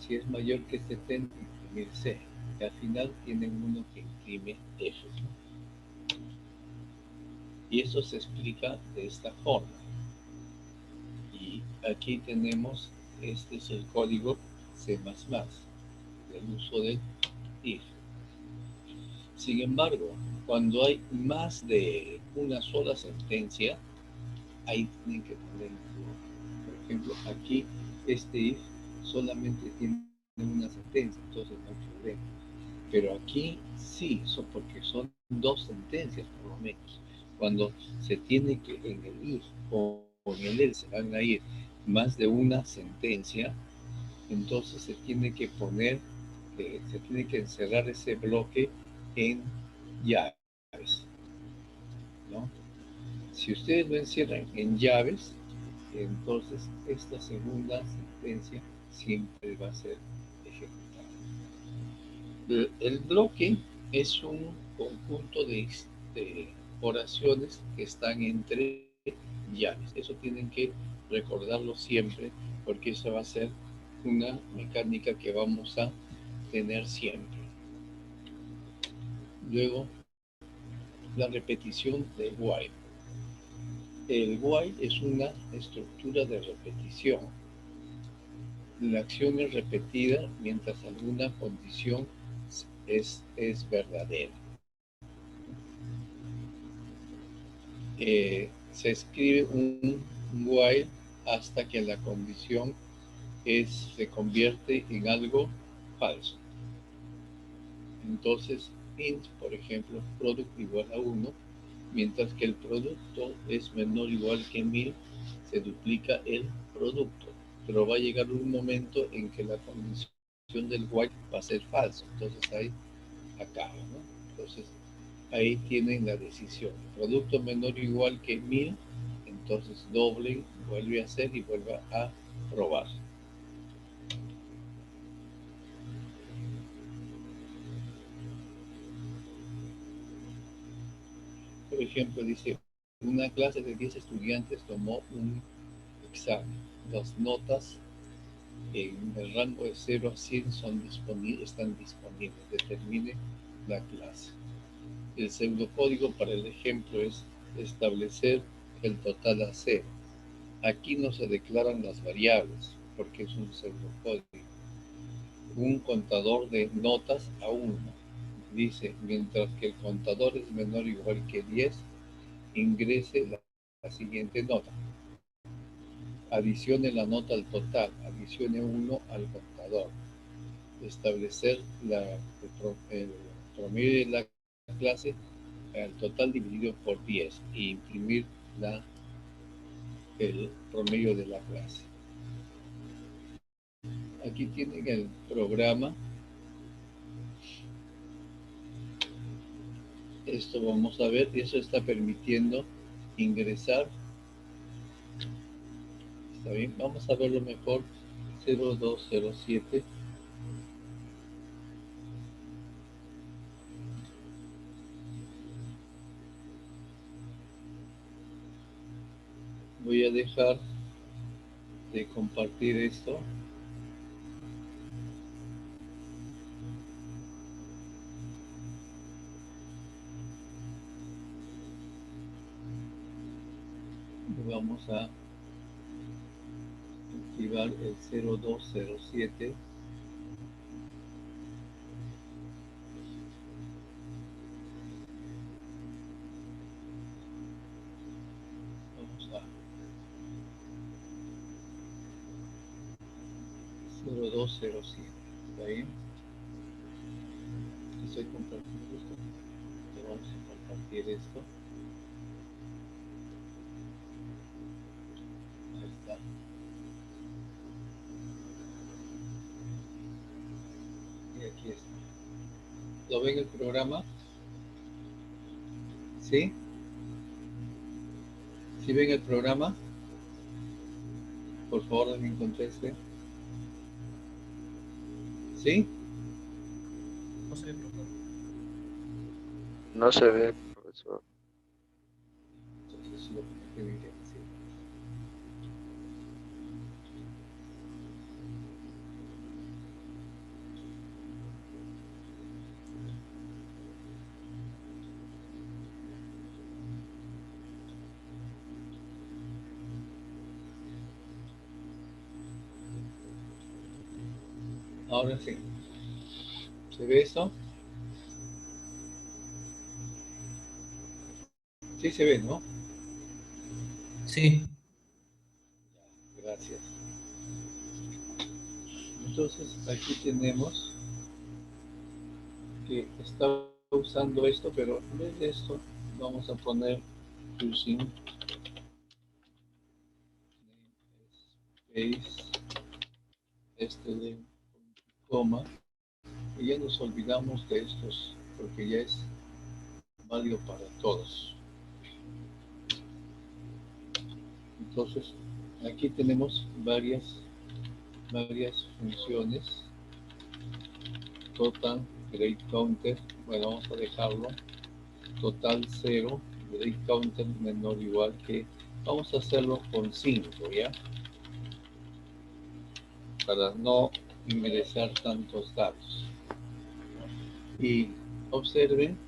si es mayor que 70, imprimir C. Y al final tienen uno que imprime F. Y eso se explica de esta forma. Y aquí tenemos, este es el código C++, del uso del if. Sin embargo, cuando hay más de una sola sentencia, ahí tienen que poner un flujo. Por ejemplo, aquí este if solamente tiene una sentencia, entonces no hay problema. Pero aquí sí, porque son 2 sentencias por lo menos. Cuando se tiene que en el if o en el else van a ir más de una sentencia, entonces se tiene que poner, se tiene que encerrar ese bloque en llaves. ¿no? Si ustedes lo encierran en llaves, entonces esta segunda sentencia siempre va a ser ejecutada. El bloque es un conjunto de oraciones que están entre llaves. Eso tienen que recordarlo siempre, porque esa va a ser una mecánica que vamos a tener siempre. Luego, la repetición del while. El while es una estructura de repetición. La acción es repetida mientras alguna condición es verdadera. Se escribe un while hasta que la condición se convierte en algo falso. Entonces, int, por ejemplo, product igual a 1, mientras que el producto es menor o igual que 1000, se duplica el producto. Pero va a llegar un momento en que la condición del while va a ser falso. Entonces ahí acaba, ¿no? Entonces ahí tienen la decisión. Producto menor o igual que 1000, entonces doble, vuelve a hacer y vuelve a probar. Por ejemplo, dice, una clase de 10 estudiantes tomó un examen. Las notas en el rango de 0 a 100 están disponibles. Determine la clase. El pseudocódigo para el ejemplo es establecer el total a 0. Aquí no se declaran las variables porque es un pseudocódigo. Un contador de notas a 1. Dice, mientras que el contador es menor o igual que 10, ingrese la siguiente nota. Adicione la nota al total, adicione 1 al contador. Establecer el promedio de la clase al total dividido por 10 e imprimir el promedio de la clase. Aquí tienen el programa. Esto vamos a ver, eso está permitiendo ingresar. Está bien, vamos a verlo mejor. 0207. Voy a dejar de compartir esto. Vamos a activar el 0207. Vamos a 0207. ¿Está bien? Estoy compartiendo esto. Vamos a compartir esto. Ahí está. Y aquí está. ¿Lo ven el programa? ¿Sí? ¿Sí ven el programa? Por favor, alguien conteste. ¿Sí? No se ve, profesor. No se ve, profesor. Entonces es lo que me tienen que decir. Ahora sí. ¿Se ve eso? Sí se ve, ¿no? Sí. Gracias. Entonces aquí tenemos que está usando esto, pero en vez de esto vamos a poner using space de coma, y ya nos olvidamos de estos porque ya es válido para todos. Entonces, aquí tenemos varias funciones. Total, grade counter, bueno, vamos a dejarlo. Total 0, grade counter menor o igual que, vamos a hacerlo con 5, ¿ya? Para no ingresar tantos datos. Y observen,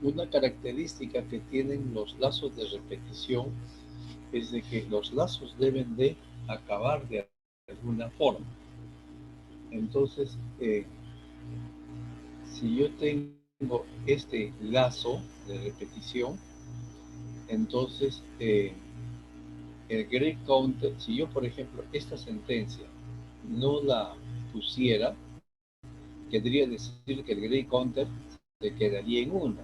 una característica que tienen los lazos de repetición es de que los lazos deben de acabar de alguna forma. Entonces, si yo tengo este lazo de repetición, entonces el grade counter, si yo por ejemplo esta sentencia no la pusiera, querría decir que el grade counter se quedaría en 1.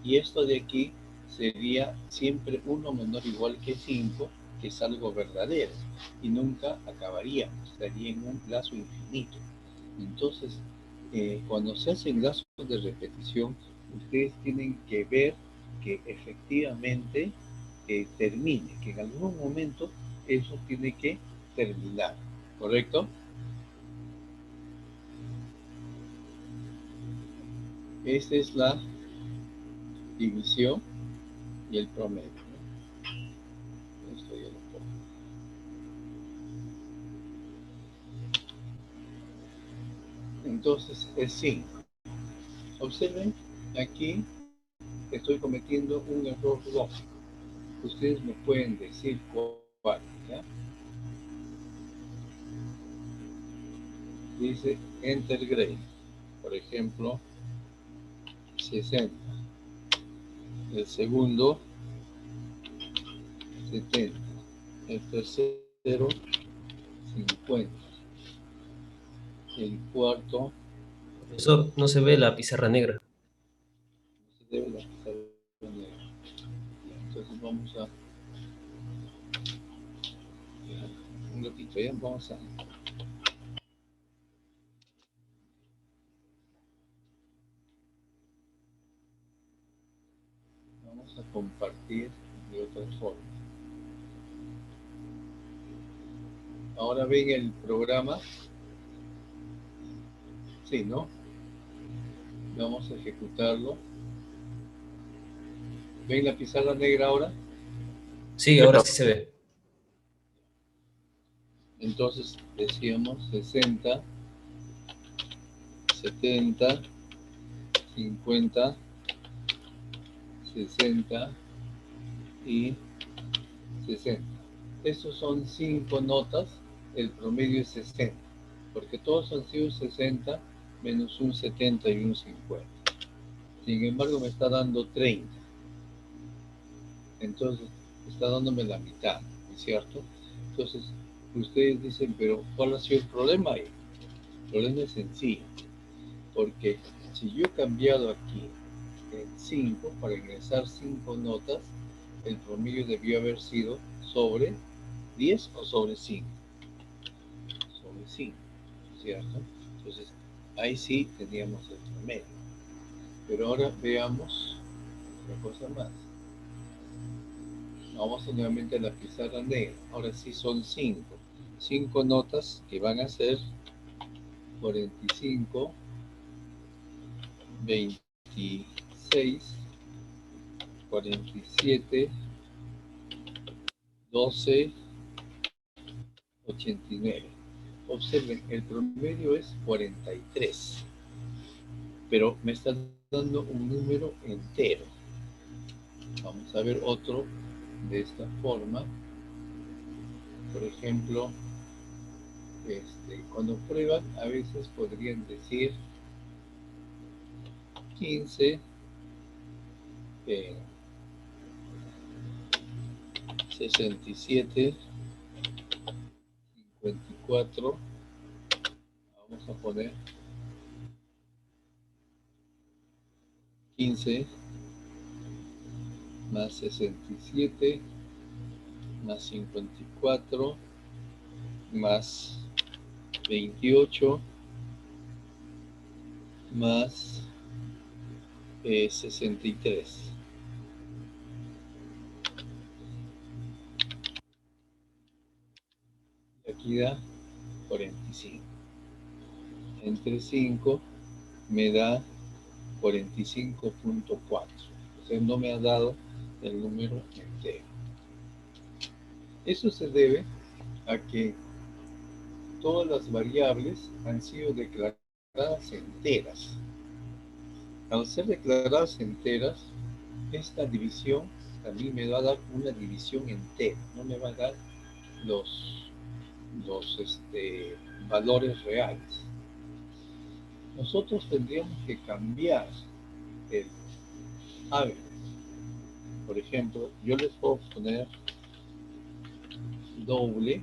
Y esto de aquí sería siempre 1 menor o igual que 5, que es algo verdadero. Y nunca acabaríamos, estaría en un lazo infinito. Entonces, cuando se hacen lazos de repetición, ustedes tienen que ver que efectivamente termine, que en algún momento eso tiene que terminar, ¿correcto? Esta es la división y el promedio, ¿no? Esto ya lo pongo. Entonces es 5. Observen, aquí estoy cometiendo un error lógico. Ustedes me pueden decir cuál, ¿ya? Dice enter grade, por ejemplo, 60. El segundo, 70. El tercero, 50. El cuarto, Profesor, no se ve la pizarra negra. se debe la pizarra negra. Entonces vamos a un ratito, ya vamos a compartir de otra forma. Ahora ven el programa. Sí, ¿no? Vamos a ejecutarlo. ¿Ven la pizarra negra ahora? Sí, ahora sí se ve. Entonces decíamos 60, 70, 50, 60 y 60. Estos son 5 notas, el promedio es 60, porque todos han sido 60 menos un 70 y un 50. Sin embargo, me está dando 30. Entonces, está dándome la mitad, ¿no es cierto? Entonces, ustedes dicen, pero ¿cuál ha sido el problema ahí? El problema es sencillo, porque si yo he cambiado aquí en 5 para ingresar 5 notas, el promedio debió haber sido sobre 10 o sobre 5. Sobre 5, ¿cierto? Entonces, ahí sí teníamos el promedio. Pero ahora veamos otra cosa más. Vamos nuevamente a la pizarra negra. Ahora sí son 5. 5 notas que van a ser 45, 26, 47, 12, 89. Observen, el promedio es 43, pero me está dando un número entero. Vamos a ver otro de esta forma. Por ejemplo, cuando prueban, a veces podrían decir 15, 67, 54, vamos a poner 15 más 67 más 54 más 28 más 63. aquí da 45. Entre 5 me da 45.4. O sea, no me ha dado el número entero. Eso se debe a que todas las variables han sido declaradas enteras. Al ser declaradas enteras, esta división también me va a dar una división entera, no me va a dar los valores reales. Nosotros tendríamos que cambiar el average. Por ejemplo, yo les puedo poner doble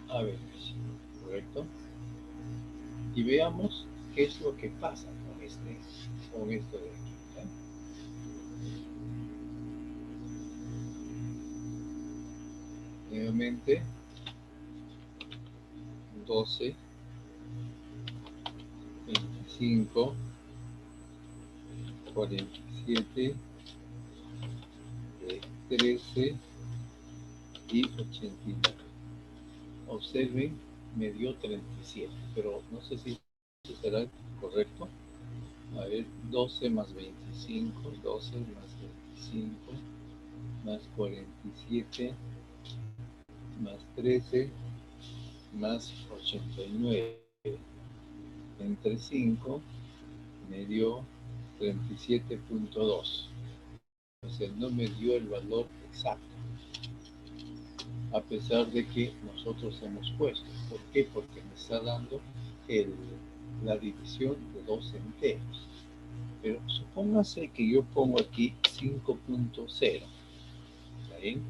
average, ¿correcto? Y veamos qué es lo que pasa con esto de aquí, ¿ya? Nuevamente 12, 25, 47, 13 y 89. Observen, me dio 37, pero no sé si será correcto. A ver, 12 más 25, 12 más 25, más 47, más 13, más 89. Entre 5 me dio 37.2. O sea, no me dio el valor exacto, a pesar de que nosotros hemos puesto. ¿Por qué? Porque me está dando la división de dos enteros. Pero supóngase que yo pongo aquí 5.0. ¿Está bien?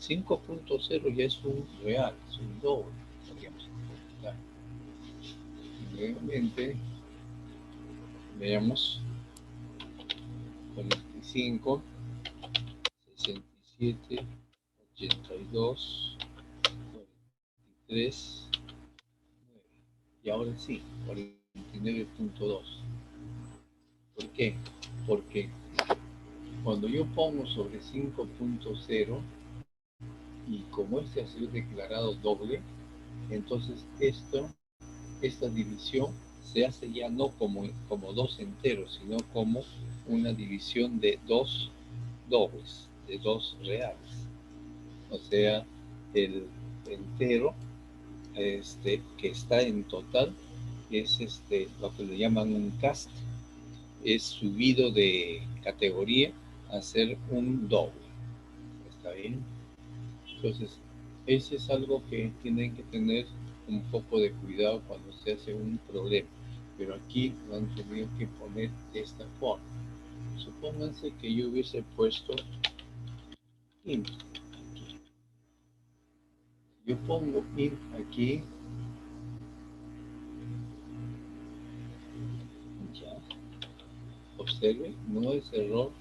5.0 ya es un real, es un doble. Podríamos comentar. Y nuevamente, veamos 45, 67, 82, 43, 9. Y ahora sí, 49.2. ¿Por qué? Porque cuando yo pongo sobre 5.0 y como este ha sido declarado doble, entonces esta división se hace ya no como dos enteros, sino como una división de dos dobles, de dos reales. O sea, el entero que está en total es lo que le llaman un cast, es subido de categoría a ser un doble. ¿Está bien? Entonces, ese es algo que tienen que tener un poco de cuidado cuando se hace un problema. Pero aquí lo han tenido que poner de esta forma. Supónganse que yo hubiese puesto int aquí. Yo pongo int aquí. Ya. Observe, no es error.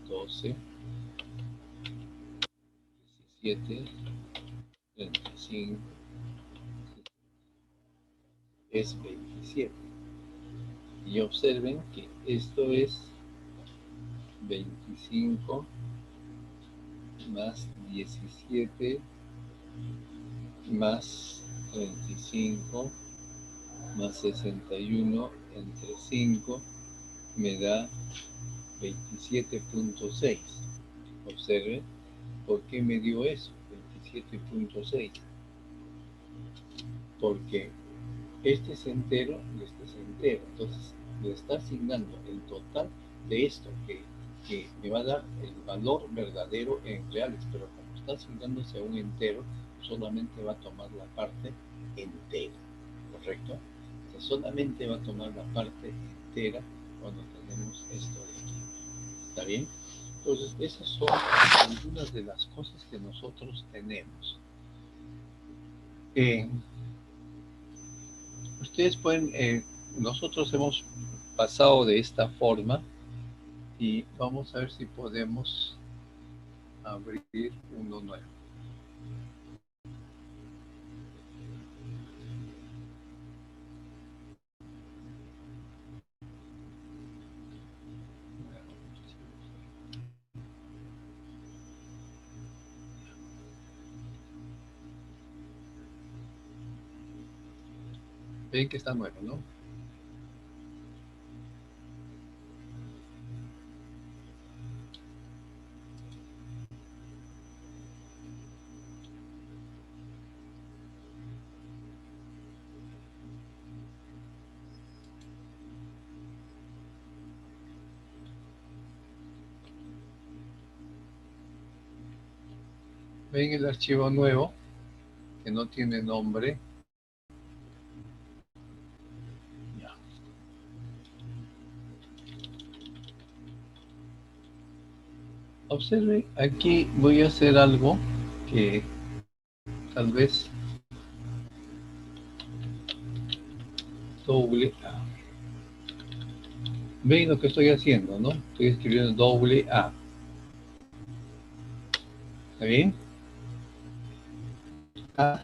12, 17, 35, es 27. Y observen que esto es 25 más 17 más 35 más 61 entre 5 me da 27.6. Observen, ¿por qué me dio eso? 27.6. Porque este es entero y este es entero. Entonces, le está asignando el total de esto que me va a dar el valor verdadero en reales, pero como está asignándose a un entero, solamente va a tomar la parte entera, ¿correcto? O sea, solamente va a tomar la parte entera cuando tenemos esto de aquí. ¿Está bien? Entonces, esas son algunas de las cosas que nosotros tenemos. Ustedes pueden, nosotros hemos pasado de esta forma y vamos a ver si podemos abrir uno nuevo. Ven que está nuevo, ¿no? Ven el archivo nuevo que no tiene nombre. Ya. Observe, aquí voy a hacer algo que tal vez doble A. Ven lo que estoy haciendo, ¿no? Estoy escribiendo doble A. ¿Está bien? A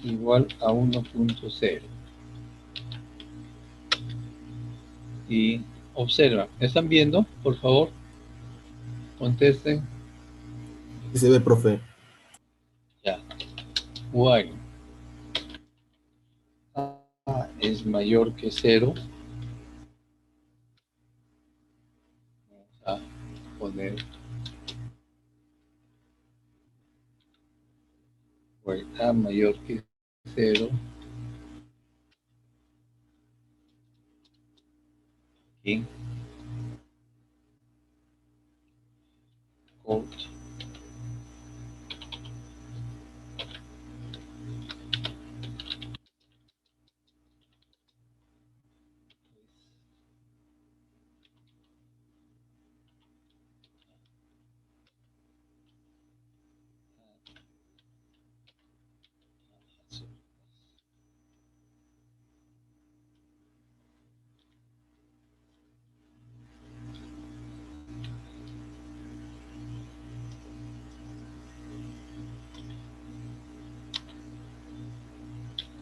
igual a 1.0. Y observa, ¿están viendo? Por favor, contesten. Sí se ve, profe. Ya. Y A es mayor que 0. Vamos a poner A mayor que 0. Aquí. Code.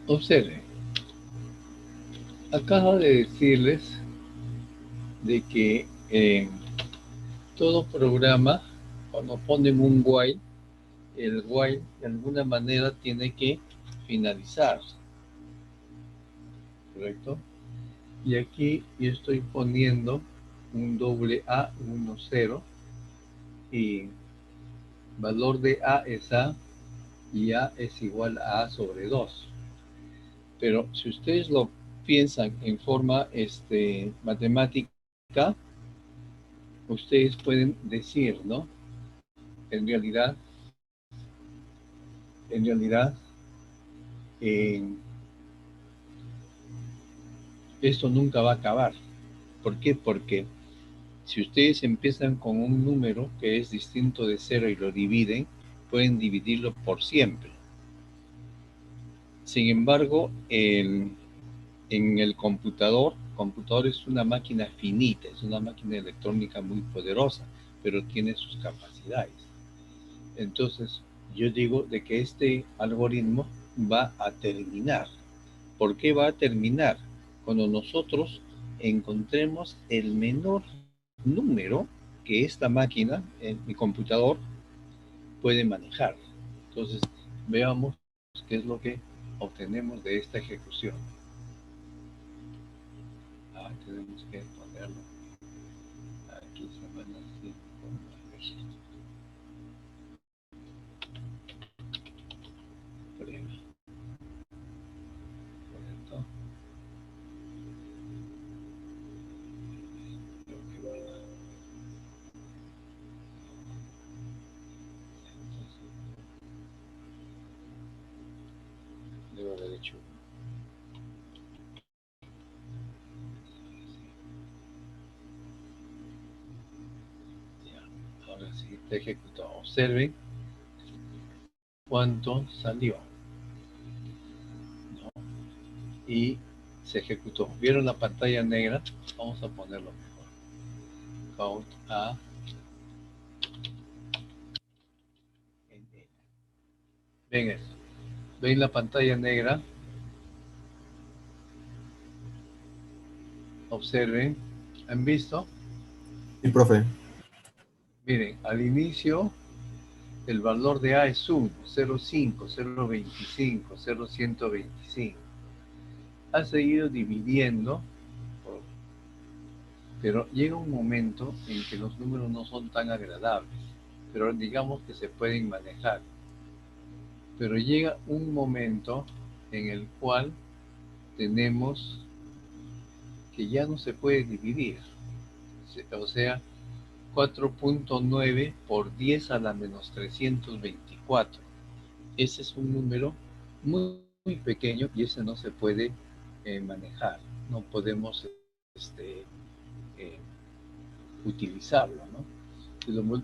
Observen, acabo de decirles de que todo programa, cuando ponen un while, el while de alguna manera tiene que finalizar, ¿correcto? Y aquí yo estoy poniendo un doble A, 1, 0, y valor de A es A, y A es igual a A sobre 2. Pero si ustedes lo piensan en forma matemática, ustedes pueden decir, ¿no? En realidad, eh, esto nunca va a acabar. ¿Por qué? Porque si ustedes empiezan con un número que es distinto de 0 y lo dividen, pueden dividirlo por siempre. Sin embargo, en el computador es una máquina finita, es una máquina electrónica muy poderosa, pero tiene sus capacidades. Entonces, yo digo de que este algoritmo va a terminar. ¿Por qué va a terminar? Cuando nosotros encontremos el menor número que esta máquina, mi computador, puede manejar. Entonces, veamos qué es lo que obtenemos de esta ejecución. Tenemos que ponerlo aquí, semana 5. Prueba. Correcto. Creo que va a... Debo haber hecho. Ya. Ahora sí, está ejecutado. Observen cuánto salió, ¿no? Y se ejecutó. ¿Vieron la pantalla negra? Vamos a ponerlo mejor. Count A en N. Ven eso. ¿Ven la pantalla negra? Observen. ¿Han visto? Sí, profe. Miren, al inicio el valor de A es 1, 0,5, 0,25, 0,125. ha seguido dividiendo, pero llega un momento en que los números no son tan agradables, pero digamos que se pueden manejar. Pero llega un momento en el cual tenemos que ya no se puede dividir. O sea, 4.9 por 10 a la menos 324. Ese es un número muy, muy pequeño y ese no se puede manejar. No podemos eh, utilizarlo, ¿no?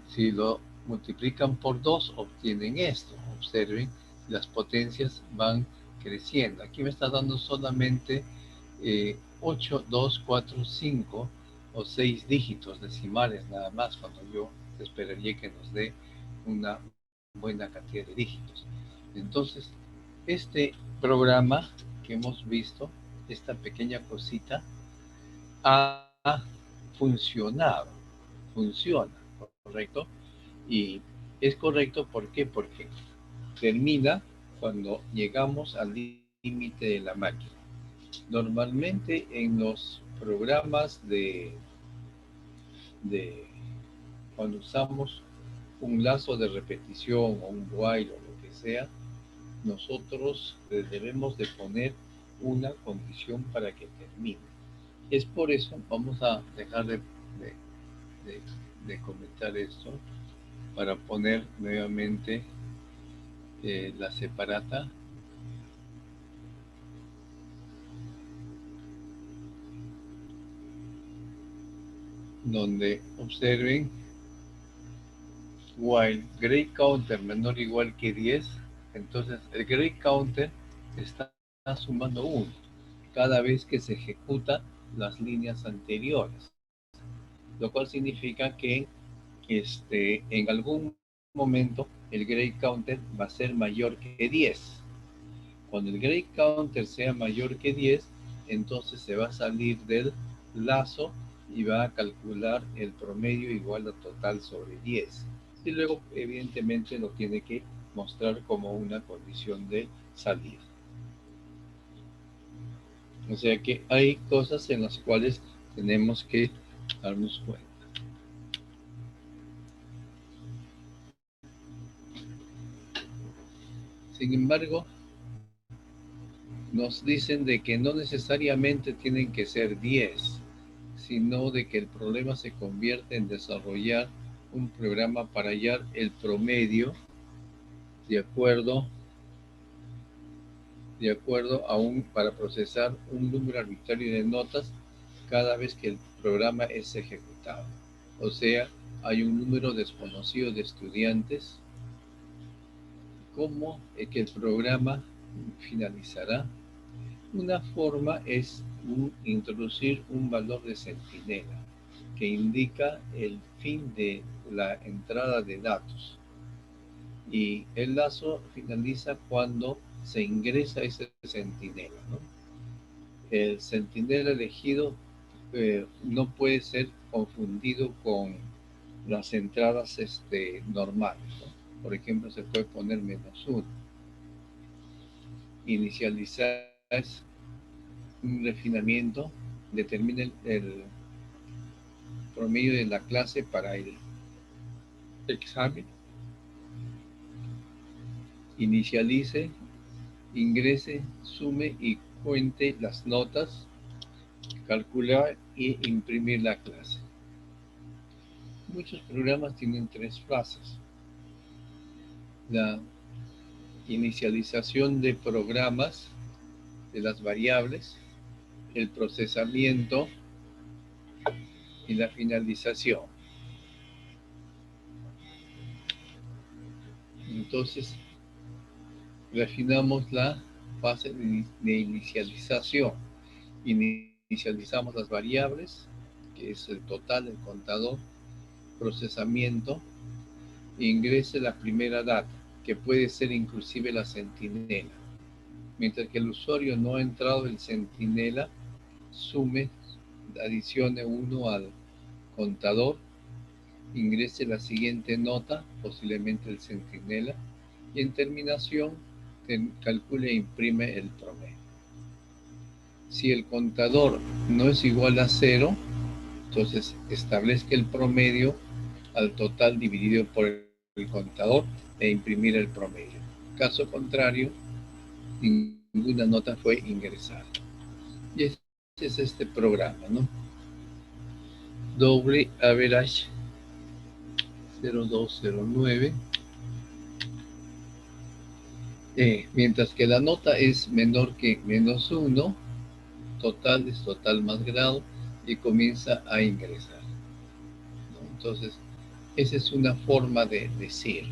Si lo multiplican por 2, obtienen esto. Observen, las potencias van creciendo. Aquí me está dando solamente 8, 2, 4, 5 o 6 dígitos decimales nada más, cuando yo esperaría que nos dé una buena cantidad de dígitos. Entonces, este programa que hemos visto, esta pequeña cosita, ha funcionado, funciona, ¿correcto? Y es correcto, ¿por qué? Porque termina cuando llegamos al límite de la máquina. Normalmente en los programas de cuando usamos un lazo de repetición o un while o lo que sea, nosotros debemos de poner una condición para que termine. Es por eso, vamos a dejar de comentar esto para poner nuevamente la separata. Donde observen, while grade counter menor o igual que 10, entonces el grade counter está sumando 1 cada vez que se ejecuta las líneas anteriores, lo cual significa que en algún momento el grade counter va a ser mayor que 10. Cuando el grade counter sea mayor que 10, entonces se va a salir del lazo y va a calcular el promedio igual a total sobre 10. Y luego, evidentemente, lo tiene que mostrar como una condición de salida. O sea que hay cosas en las cuales tenemos que darnos cuenta. Sin embargo, nos dicen de que no necesariamente tienen que ser 10, sino de que el problema se convierte en desarrollar un programa para hallar el promedio de acuerdo para procesar un número arbitrario de notas cada vez que el programa es ejecutado. O sea, hay un número desconocido de estudiantes. ¿Cómo es que el programa finalizará? Una forma es introducir un valor de centinela que indica el fin de la entrada de datos. Y el lazo finaliza cuando se ingresa ese centinela, ¿no? El centinela elegido no puede ser confundido con las entradas normales, ¿no? Por ejemplo, se puede poner -1. Inicializar un refinamiento, determina el promedio de la clase para el examen, inicialice, ingrese, sume y cuente las notas, calcular e imprimir la clase. Muchos programas tienen 3 fases: la inicialización de programas, de las variables, el procesamiento y la finalización. Entonces, refinamos la fase de inicialización. Inicializamos las variables, que es el total, el contador, procesamiento, ingrese la primera data, que puede ser inclusive la centinela. Mientras que el usuario no ha entrado el centinela, sume, adicione 1 al contador, ingrese la siguiente nota, posiblemente el centinela, y en terminación calcule e imprime el promedio. Si el contador no es igual a 0, entonces establezca el promedio al total dividido por el contador e imprimir el promedio. Caso contrario, ninguna nota fue ingresada. Y ese es este programa, ¿no? Doble average 0209. Mientras que la nota es menor que -1, total es total más grado y comienza a ingresar, ¿no? Entonces, esa es una forma de decir.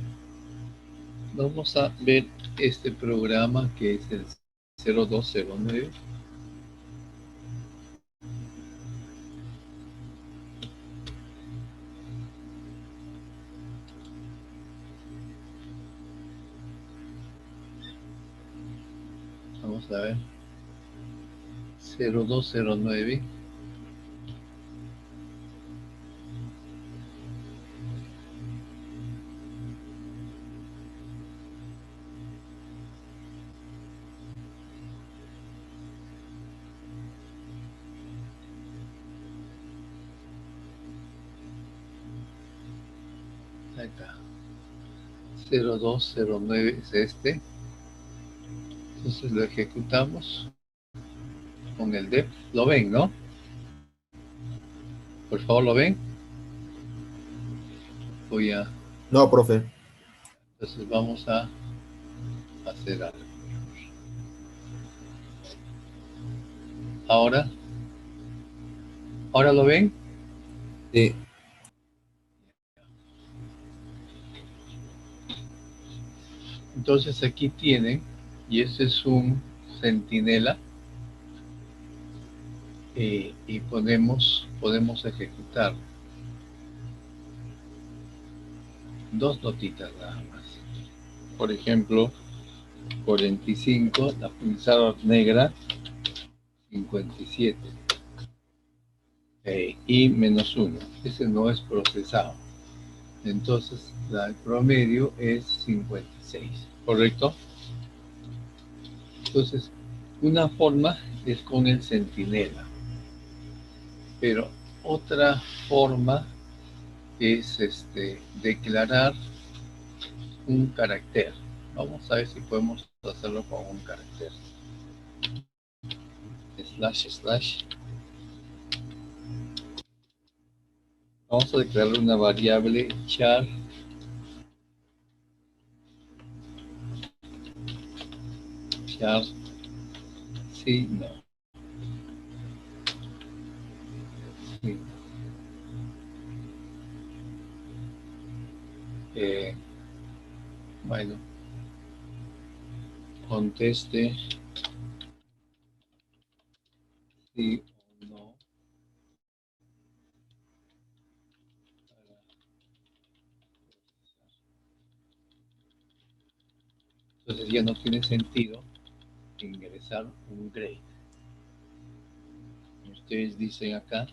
Vamos a ver este programa que es el 0209. Vamos a ver. 0209. Acá. 0209 es este. Entonces lo ejecutamos con el def. ¿Lo ven, no? Por favor, ¿lo ven? Voy a... No, profe. Entonces vamos a hacer algo. Ahora lo ven. Sí. Entonces aquí tienen, y este es un centinela, y podemos ejecutar dos notitas nada más. Por ejemplo, 45, la pizarra negra, 57. Y -1. Ese no es procesado. Entonces, el promedio es 56. ¿Correcto? Entonces, una forma es con el centinela. Pero otra forma es declarar un carácter. Vamos a ver si podemos hacerlo con un carácter. // Vamos a declarar una variable char. Sí, no. Sí. Bueno, conteste sí o no. Entonces ya no tiene sentido ingresar un grade. Ustedes dicen acá,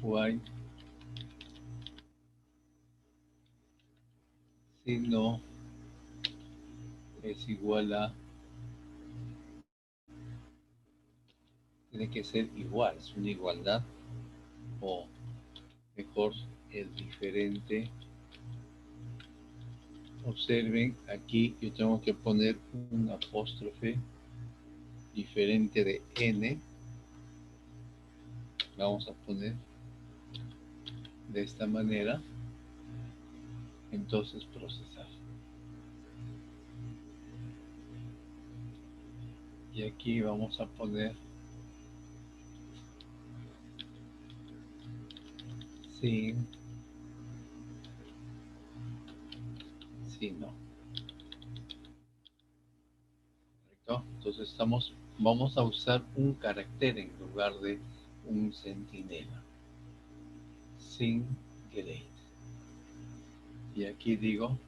while si no es igual a, tiene que ser igual, es una igualdad, o mejor es diferente. Observen, aquí yo tengo que poner un apóstrofe diferente de n. Vamos a poner de esta manera. Entonces procesar. Y aquí vamos a poner sí, no. ¿Correcto? Entonces vamos a usar un carácter en lugar de un centinela. Sin grade. Y aquí digo,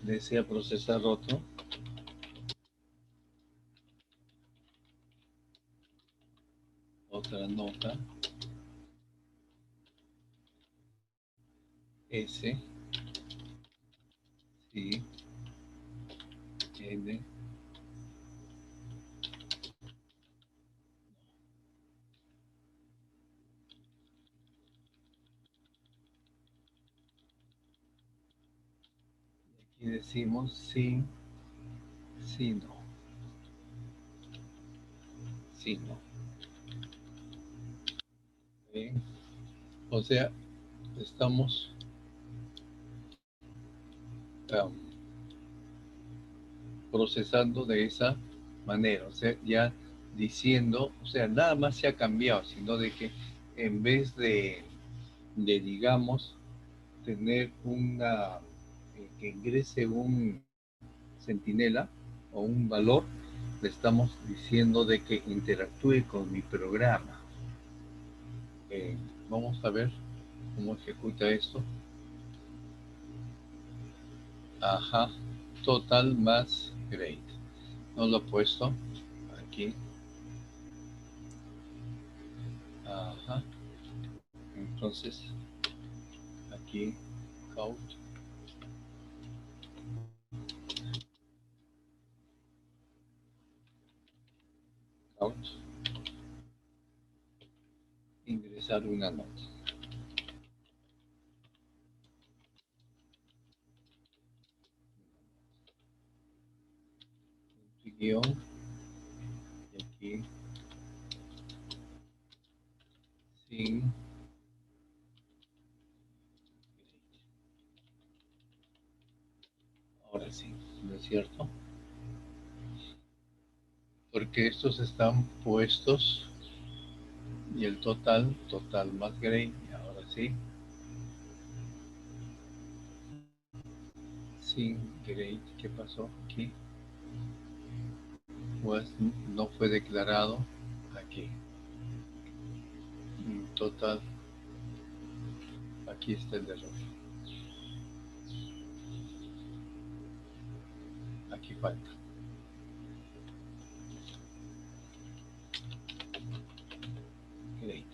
desea procesar otra nota, S, Sí. N. Y decimos sí, sí, no. Sí, no. Bien. O sea, estamos procesando de esa manera, o sea, ya diciendo, o sea, nada más se ha cambiado, sino de que en vez de digamos, tener una, que ingrese un centinela o un valor, le estamos diciendo de que interactúe con mi programa. Vamos a ver cómo ejecuta esto. Ajá, total más grade. No lo he puesto aquí. Ajá. Entonces, aquí, count. Count. Ingresar una nota. Guión. Y aquí, sin. Ahora sí, ¿no es cierto? Porque estos están puestos y el total más grade. Ahora sí. Sin grade, ¿qué pasó aquí? Pues no fue declarado aquí. Total, aquí está el error. Aquí falta. Grade.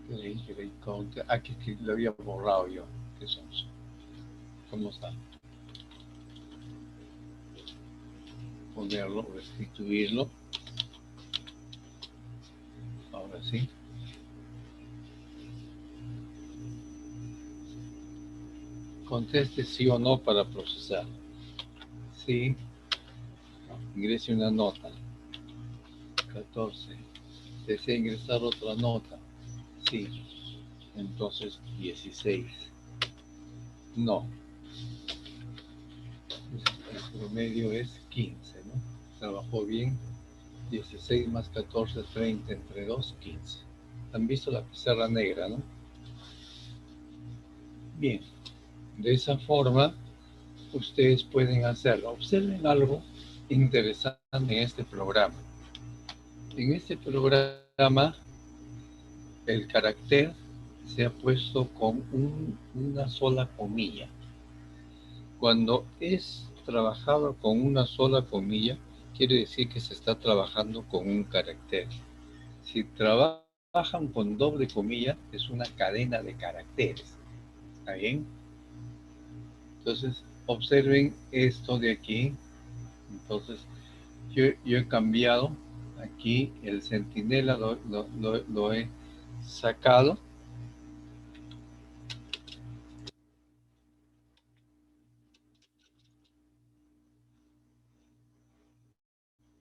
Grade count. Aquí que lo había borrado yo. ¿Qué son? ¿Cómo está? Ponerlo, restituirlo. Ahora sí. Conteste sí o no para procesar. Sí. Ingrese una nota. 14. Desea ingresar otra nota. Sí. Entonces 16. No. El promedio es 15, ¿no? Trabajó bien. 16 más 14, 30, entre 2, 15. ¿Han visto la pizarra negra, no? Bien. De esa forma, ustedes pueden hacerlo. Observen algo interesante en este programa. En este programa, el carácter se ha puesto con una sola comilla. Cuando es trabajado con una sola comilla, quiere decir que se está trabajando con un carácter. Si trabajan con doble comilla, es una cadena de caracteres. ¿Está bien? Entonces, observen esto de aquí. Entonces, yo he cambiado aquí el centinela, lo he sacado.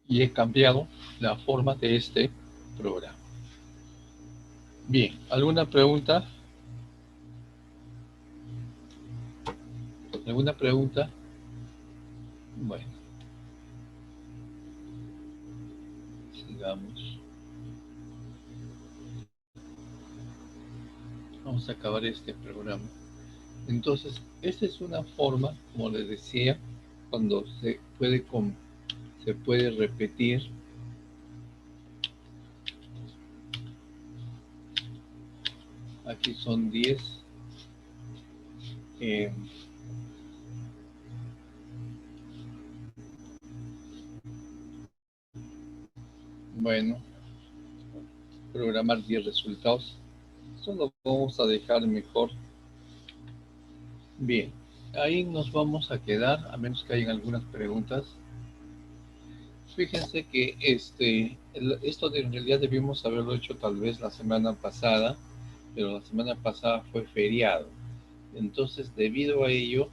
Y he cambiado la forma de este programa. Bien, ¿alguna pregunta? ¿Alguna pregunta? Bueno, sigamos. Vamos a acabar este programa. Entonces, esta es una forma, como les decía, cuando se puede repetir. Aquí son 10. Bueno, programar 10 resultados. Eso lo vamos a dejar mejor. Bien, ahí nos vamos a quedar, a menos que hayan algunas preguntas. Fíjense que esto en realidad debimos haberlo hecho tal vez la semana pasada, pero la semana pasada fue feriado. Entonces, debido a ello,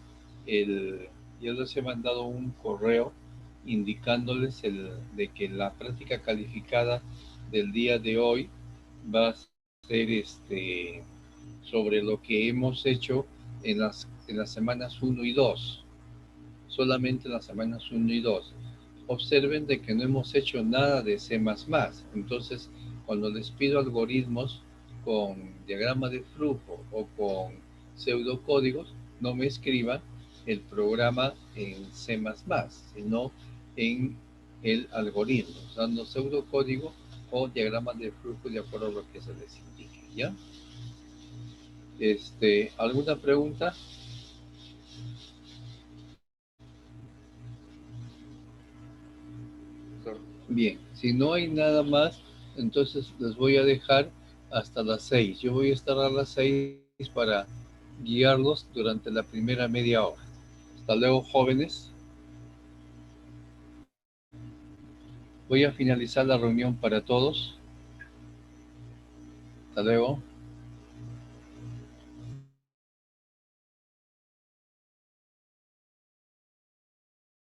yo les he mandado un correo indicándoles de que la práctica calificada del día de hoy va a ser sobre lo que hemos hecho en las semanas 1 y 2, solamente en las semanas 1 y 2. Observen de que no hemos hecho nada de C++. Entonces, cuando les pido algoritmos con diagrama de flujo o con pseudocódigos, no me escriban el programa en C++, sino en el algoritmo, usando pseudocódigo o diagrama de flujo de acuerdo a lo que se les indique, ¿ya? ¿Alguna pregunta? Bien, si no hay nada más, entonces les voy a dejar hasta las 6. Yo voy a estar a las 6 para guiarlos durante la primera media hora. Hasta luego, jóvenes. Voy a finalizar la reunión para todos. Hasta luego.